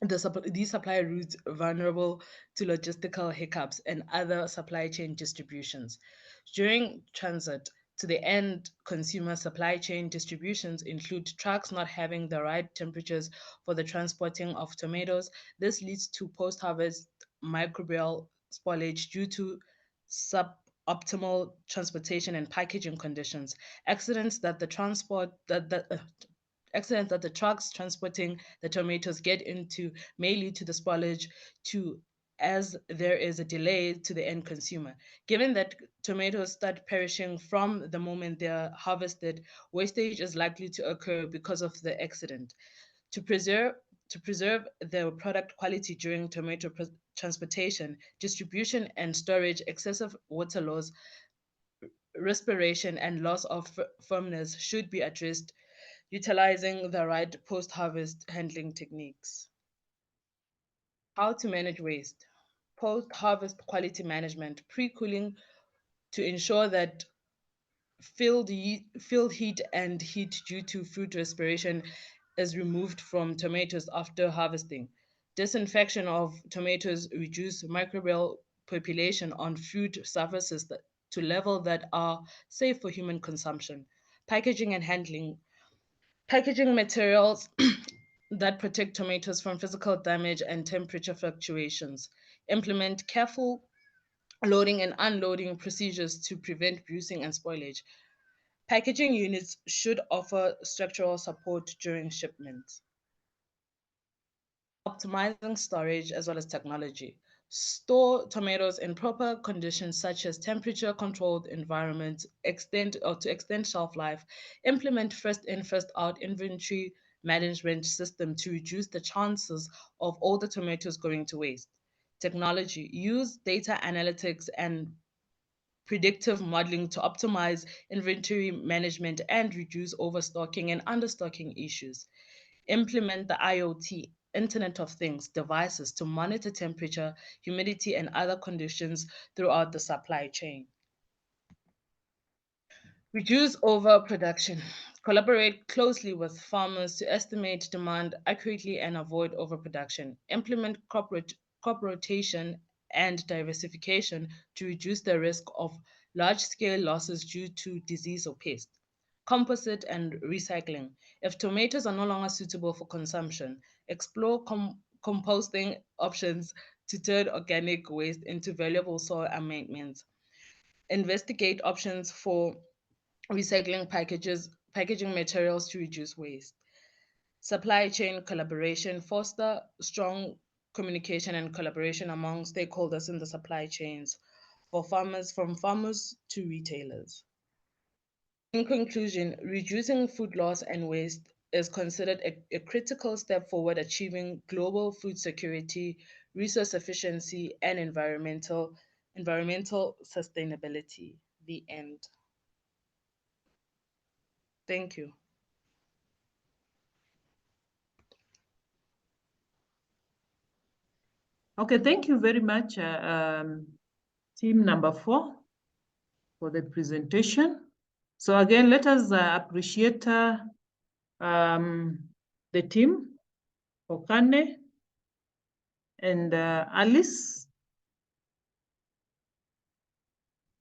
routes vulnerable to logistical hiccups and other supply chain distributions. During transit to the end consumer, supply chain distributions include trucks not having the right temperatures for the transporting of tomatoes. This leads to post-harvest microbial spoilage due to suboptimal transportation and packaging conditions. Accidents that the trucks transporting the tomatoes get into may lead to the spoilage as there is a delay to the end consumer. Given that tomatoes start perishing from the moment they're harvested, wastage is likely to occur because of the accident. To preserve the product quality during tomato transportation, distribution and storage, excessive water loss, respiration, and loss of firmness should be addressed utilizing the right post-harvest handling techniques. How to manage waste. Post-harvest quality management, pre-cooling to ensure that field heat and heat due to fruit respiration is removed from tomatoes after harvesting. Disinfection of tomatoes reduce microbial population on fruit surfaces to level that are safe for human consumption. Packaging and handling. Packaging materials that protect tomatoes from physical damage and temperature fluctuations. Implement careful loading and unloading procedures to prevent bruising and spoilage. Packaging units should offer structural support during shipment. Optimizing storage as well as technology. Store tomatoes in proper conditions such as temperature-controlled environments to extend shelf life. Implement first-in, first-out inventory management system to reduce the chances of all the tomatoes going to waste. Technology. Use data analytics and predictive modeling to optimize inventory management and reduce overstocking and understocking issues. Implement the IoT, Internet of Things, devices to monitor temperature, humidity, and other conditions throughout the supply chain. Reduce overproduction. Collaborate closely with farmers to estimate demand accurately and avoid overproduction. Implement crop rotation and diversification to reduce the risk of large-scale losses due to disease or pest. Composite and recycling. If tomatoes are no longer suitable for consumption, explore composting options to turn organic waste into valuable soil amendments. Investigate options for recycling packaging materials to reduce waste. Supply chain collaboration. Foster strong communication and collaboration among stakeholders in the supply chains from farmers to retailers. In conclusion, reducing food loss and waste is considered a critical step forward achieving global food security, resource efficiency, and environmental sustainability. The end. Thank you. Okay, thank you very much, team number 4, for the presentation. So again, let us appreciate the team, Okane and Alice.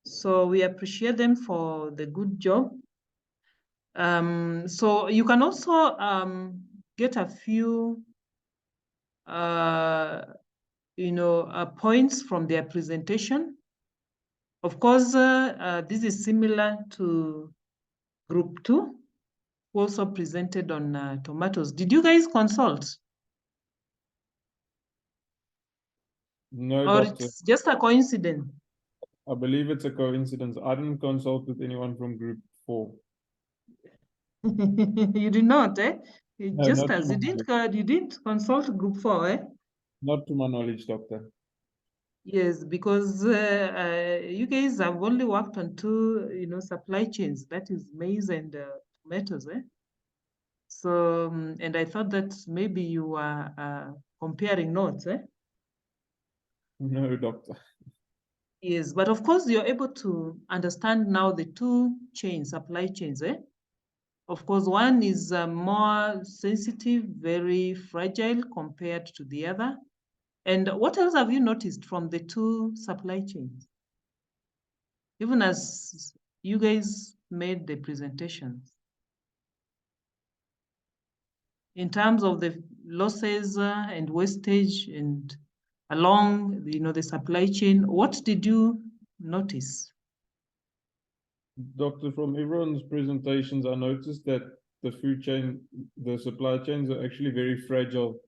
So we appreciate them for the good job. So you can also get a few points from their presentation. Of course, this is similar to group 2, also presented on tomatoes. Did you guys consult? No, Or Doctor. it's just a coincidence? I believe it's a coincidence. I didn't consult with anyone from group 4. You did not, eh? No, Just not as to you my didn't consult group 4, eh? Not to my knowledge, Doctor. Yes, because you guys have only worked on 2, supply chains. That is maize and tomatoes, eh? So, and I thought that maybe you were comparing notes, eh? No, Doctor. Yes, but of course you're able to understand now the 2 supply chains, eh? of course, one is more sensitive, very fragile compared to the other. And what else have you noticed from the two supply chains? Even as you guys made the presentations, in terms of the losses and wastage and along, the supply chain, what did you notice? Doctor, from everyone's presentations, I noticed that the food chain, the supply chains are actually very fragile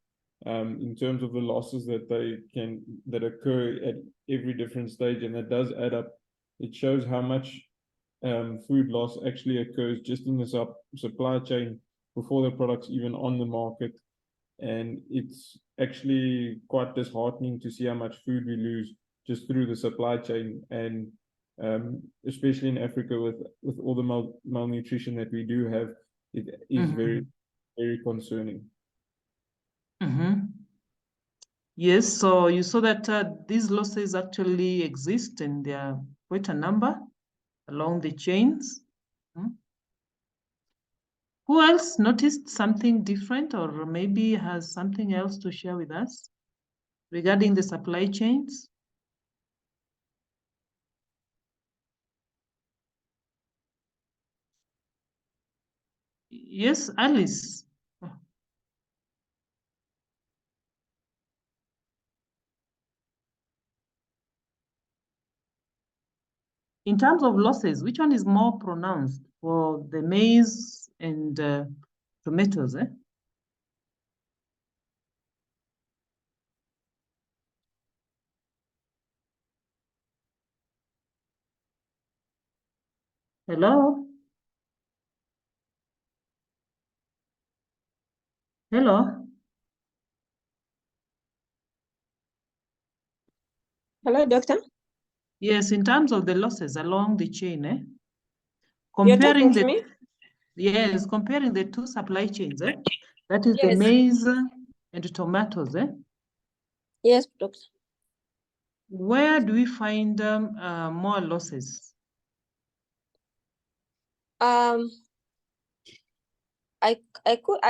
in terms of the losses that occur at every different stage, and it does add up. It shows how much food loss actually occurs just in the supply chain before the product's even on the market. And it's actually quite disheartening to see how much food we lose just through the supply chain, and especially in Africa with all the malnutrition that we do have, it is very, very concerning. Yes, so you saw that these losses actually exist and they are quite a number along the chains. Who else noticed something different or maybe has something else to share with us regarding the supply chains? Yes, Alice. In terms of losses, which one is more pronounced for the maize and tomatoes? Hello? Hello? Hello, doctor. Yes, in terms of the losses along the chain, You're talking comparing to me? yes, comparing the two supply chains, that is the Yes. maize and tomatoes, Yes, doctor. where do we find more losses? I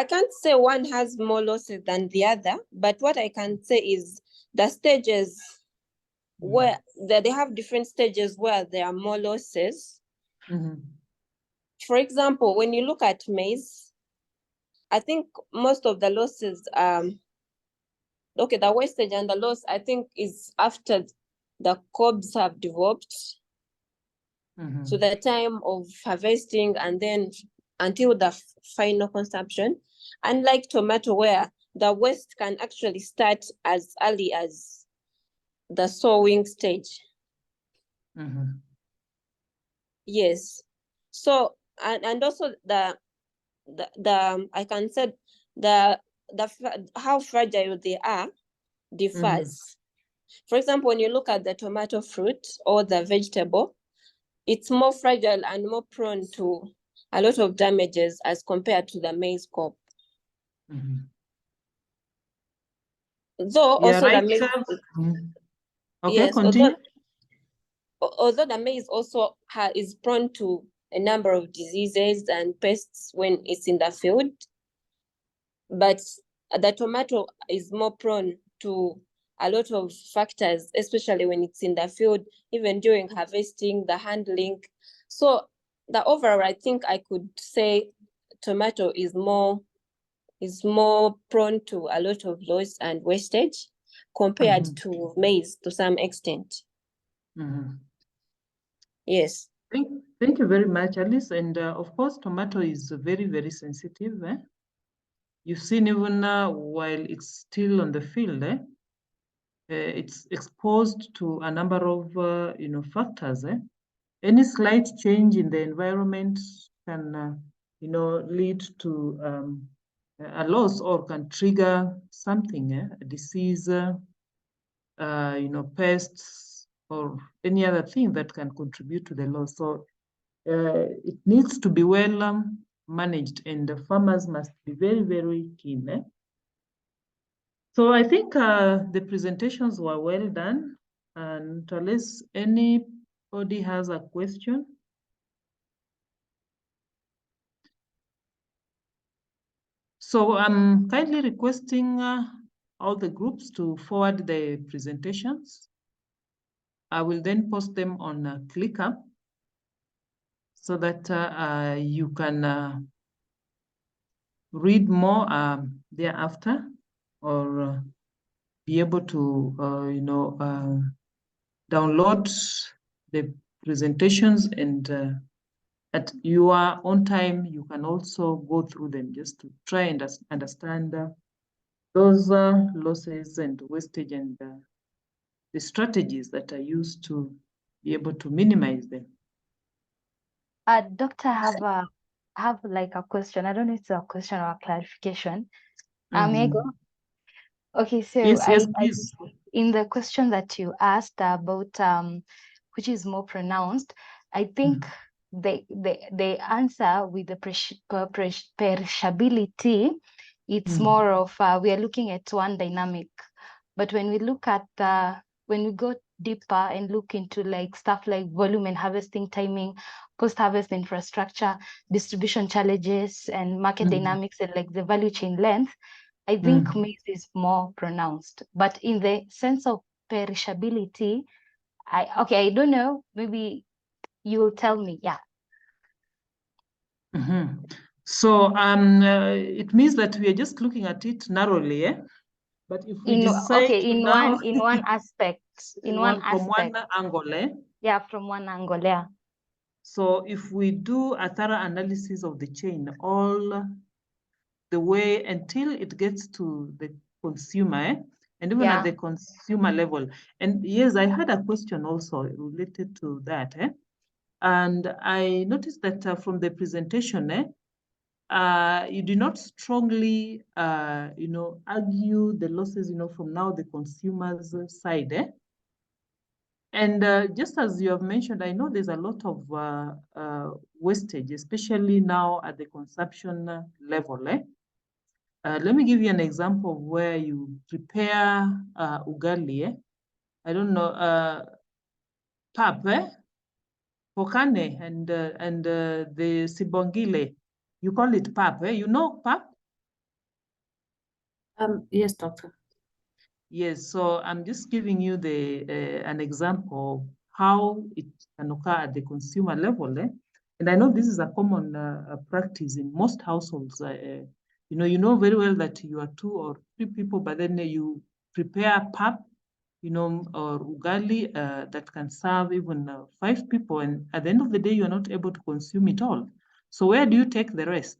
can't say one has more losses than the other, but what I can say is the stages where they have different stages where there are more losses. For example, when you look at maize, I think most of the losses, okay, the wastage and the loss, I think, is after the cobs have developed. So the time of harvesting and then until the final consumption. Unlike tomato, where the waste can actually start as early as the sowing stage. Yes. So and also the I can say how fragile they are differs. For example, when you look at the tomato fruit or the vegetable, it's more fragile and more prone to a lot of damages as compared to the maize cob. Though Yeah, also right. the maize, Okay, yes, continue. although the maize also is prone to a number of diseases and pests when it's in the field, but the tomato is more prone to a lot of factors, especially when it's in the field, even during harvesting, the handling. So the overall, I think I could say tomato is more prone to a lot of loss and wastage compared to maize to some extent. Yes. Thank you very much, Alice. And of course, tomato is very, very sensitive. You've seen even while it's still on the field, it's exposed to a number of factors. Any slight change in the environment can lead to a loss or can trigger something, a disease, pests or any other thing that can contribute to the loss. So it needs to be well managed, and the farmers must be very, very keen. So I think the presentations were well done, and unless anybody has a question. So I'm kindly requesting all the groups to forward the presentations. I will then post them on ClickUp so that you can read more thereafter, or be able to, download the presentations, and at your own time, you can also go through them just to try and understand those losses and wastage, and the strategies that are used to be able to minimize them. Doctor, I have like a question. I don't know if it's a question or a clarification. May I go? Okay, so yes, please. In the question that you asked about which is more pronounced, I think the answer with the perishability, it's more of we are looking at one dynamic. But when we look at when we go deeper and look into like stuff like volume and harvesting timing, post-harvest infrastructure, distribution challenges, and market dynamics, and like the value chain length, I think maize is more pronounced. But in the sense of perishability, I don't know, maybe you will tell me. Yeah. So it means that we are just looking at it narrowly, eh? But if we decide in one aspect, from one angle, eh? Yeah, from one angle, yeah. So if we do a thorough analysis of the chain all the way until it gets to the consumer, eh? And even at the consumer level. And yes, I had a question also related to that, eh? And I noticed that from the presentation, you do not strongly, argue the losses, from now the consumer's side, eh? And just as you have mentioned, I know there's a lot of wastage, especially now at the consumption level, eh? Let me give you an example of where you prepare ugali, eh? I don't know, pap, eh? Pokane and the sibongile. You call it pap, eh? You know pap? Yes, doctor. Yes, so I'm just giving you an example of how it can occur at the consumer level, eh? And I know this is a common practice in most households. You know very well that you are 2 or 3 people, but then you prepare pap, or ugali that can serve even 5 people. And at the end of the day, you're not able to consume it all. So where do you take the rest?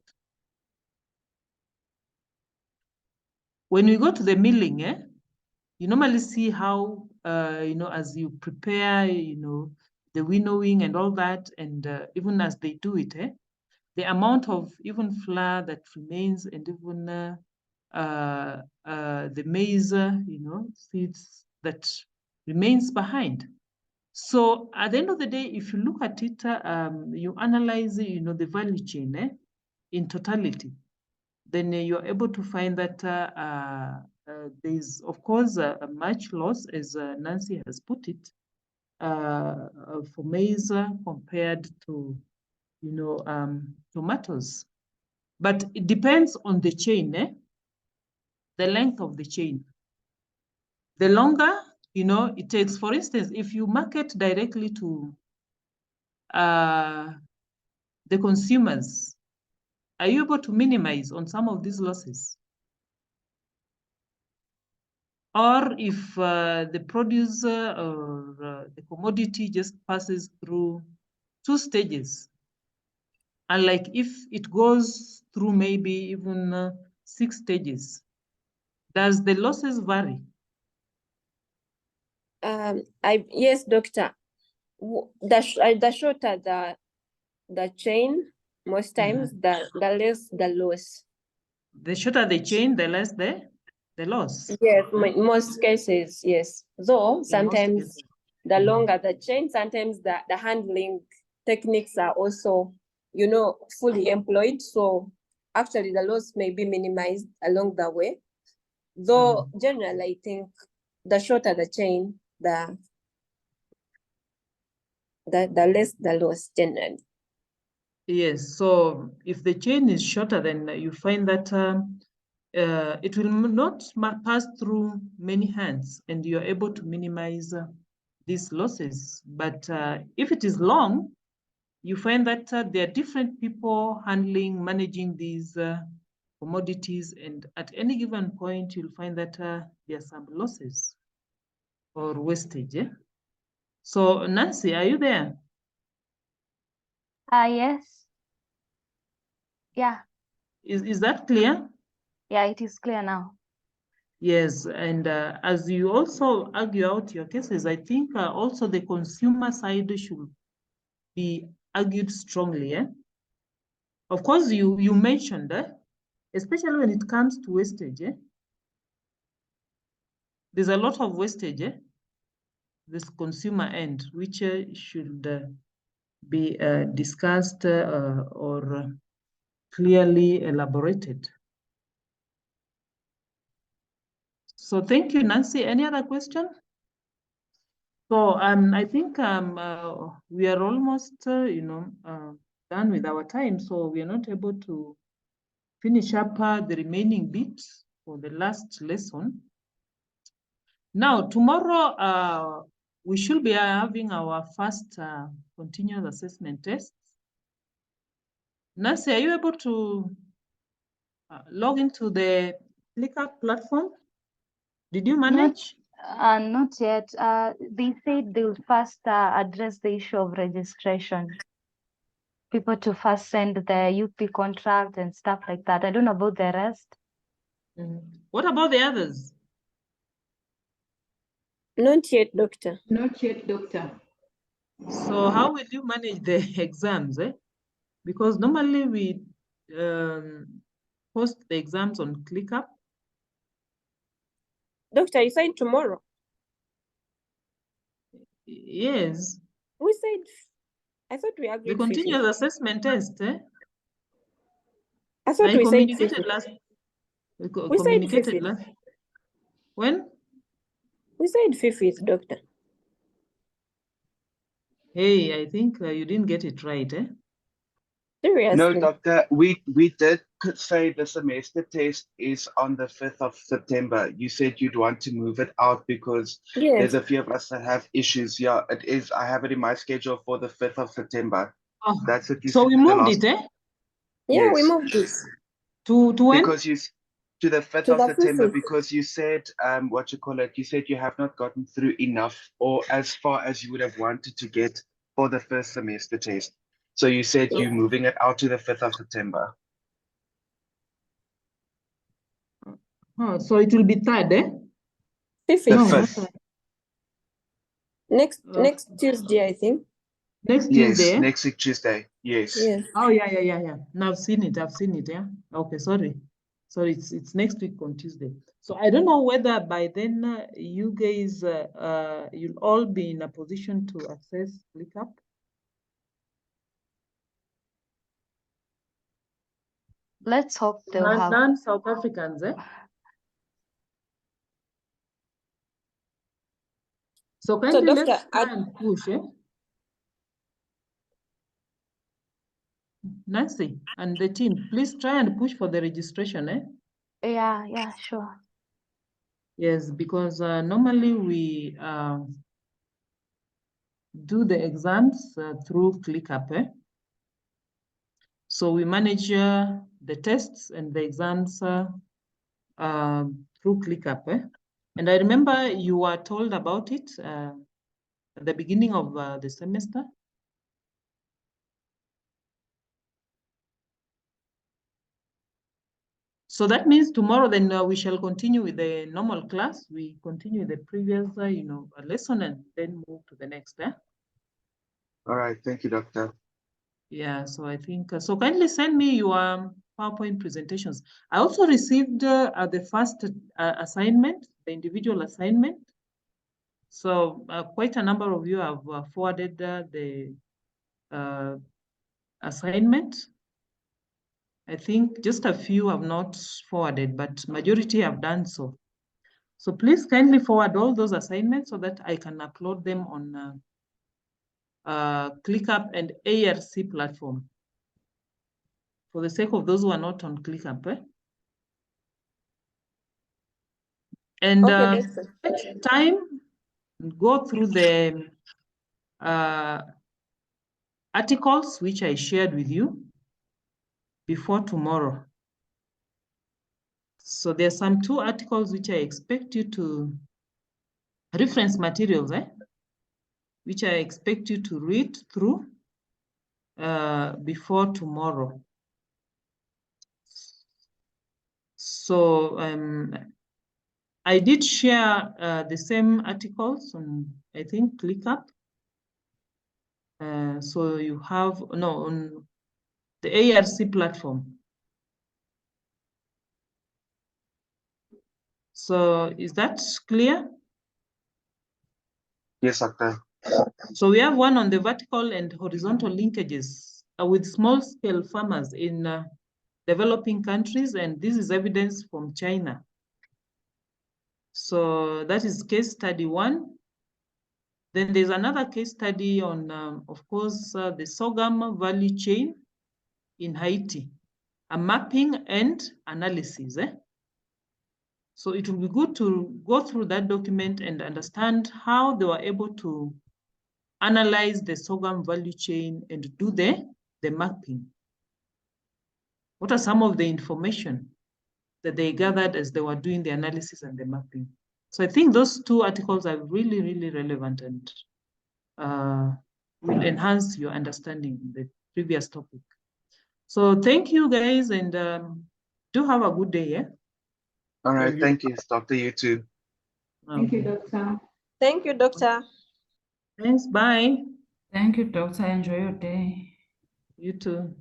When we go to the milling, you normally see how, as you prepare, the winnowing and all that, and even as they do it, the amount of even flour that remains, and even the maize, seeds that remains behind. So at the end of the day, if you look at it, you analyze, the value chain in totality, then you're able to find that there's, of course, a much loss, as Nancy has put it, for maize compared to, tomatoes. But it depends on the chain, the length of the chain. The longer, it takes, for instance, if you market directly to the consumers, are you able to minimize on some of these losses? Or if the produce or the commodity just passes through 2 stages, and like if it goes through maybe even 6 stages, does the losses vary? Yes, doctor. The shorter the chain, most times the less the loss. The shorter the chain, the less the loss. Yes, in most cases, yes. Though sometimes the longer the chain, sometimes the handling techniques are also, fully employed. So actually the loss may be minimized along the way. Though generally, I think the shorter the chain, the less the loss generally. Yes, so if the chain is shorter, then you find that it will not pass through many hands and you're able to minimize these losses. But if it is long, you find that there are different people handling, managing these commodities, and at any given point, you'll find that there are some losses or wastage. Yeah? So Nancy, are you there? Yes. Yeah. Is that clear? Yeah, it is clear now. Yes, and as you also argue out your cases, I think also the consumer side should be argued strongly. Eh? Of course, you mentioned, especially when it comes to wastage, there's a lot of wastage, this consumer end, which should be discussed or clearly elaborated. So thank you, Nancy. Any other question? So I think we are almost, done with our time. So we are not able to finish up the remaining bits for the last lesson. Now, tomorrow, we should be having our first continuous assessment test. Nancy, are you able to log into the ClickUp platform? Did you manage? Not yet. They said they will first address the issue of registration. People to first send the UP contract and stuff like that. I don't know about the rest. What about the others? Not yet, Doctor. Not yet, Doctor. So how will you manage the exams? Because normally we post the exams on ClickUp. Doctor, you said tomorrow. Yes. We said, I thought we agreed. The continuous assessment test. I thought we said communicated last. We communicated said last. When? We said 5th, Doctor. Hey, I think you didn't get it right, Seriously? No, Doctor, we did say the semester test is on the 5th of September. You said you'd want to move it out because there's a few of us that have issues. Yeah, it is. I have it in my schedule for the 5th of September. Oh, that's what you so said. we moved it, Yeah, we Yes. moved this. To when? Because to the 5th To of the September 5th. because you said you said you have not gotten through enough or as far as you would have wanted to get for the first semester test. So you said you're moving it out to the 5th of September. Oh, so it will be 3rd, 5th. The No, 5th. not Next Tuesday, I think. next Yes, Tuesday. next week Tuesday. Yes. Yes. Oh yeah. Now I've seen it. Yeah. Okay, sorry. It's next week on Tuesday. So I don't know whether by then you guys you'll all be in a position to access ClickUp. Let's hope they'll have. Non-South Africans, So kindly Doctor, let's try and push, Nancy and the team, please try and push for the registration, Yeah, sure. Yes, because normally we do the exams through ClickUp, So we manage the tests and the exams through ClickUp, And I remember you were told about it at the beginning of the semester. So that means tomorrow then we shall continue with the normal class. We continue the previous, lesson and then move to the next. All right. Thank you, Doctor. Yeah, so I think, so kindly send me your PowerPoint presentations. I also received the first assignment, the individual assignment. So quite a number of you have forwarded the assignment. I think just a few have not forwarded, but majority have done so. So please kindly forward all those assignments so that I can upload them on ClickUp and ARC platform. for the sake of those who are not on ClickUp. And Okay, Doctor. take time, go through the articles which I shared with you before tomorrow. So there's some 2 articles which I expect you to reference materials, which I expect you to read through before tomorrow. So I did share the same articles on, I think, ClickUp. So you have, no, on the ARC platform. So is that clear? Yes, Doctor. So we have one on the vertical and horizontal linkages with small-scale farmers in developing countries, and this is evidence from China. So that is case study 1. Then there's another case study on, of course, the sorghum value chain in Haiti, a mapping and analysis. So it will be good to go through that document and understand how they were able to analyze the sorghum value chain and do the mapping. What are some of the information that they gathered as they were doing the analysis and the mapping? So I think those 2 articles are really, really relevant and will enhance your understanding of the previous topic. So thank you guys, and do have a good day, yeah? All right, thank you, Doctor. You too. Thank you, Doctor. Thank you, Doctor. Thanks, bye. Thank you, Doctor. Enjoy your day. You too.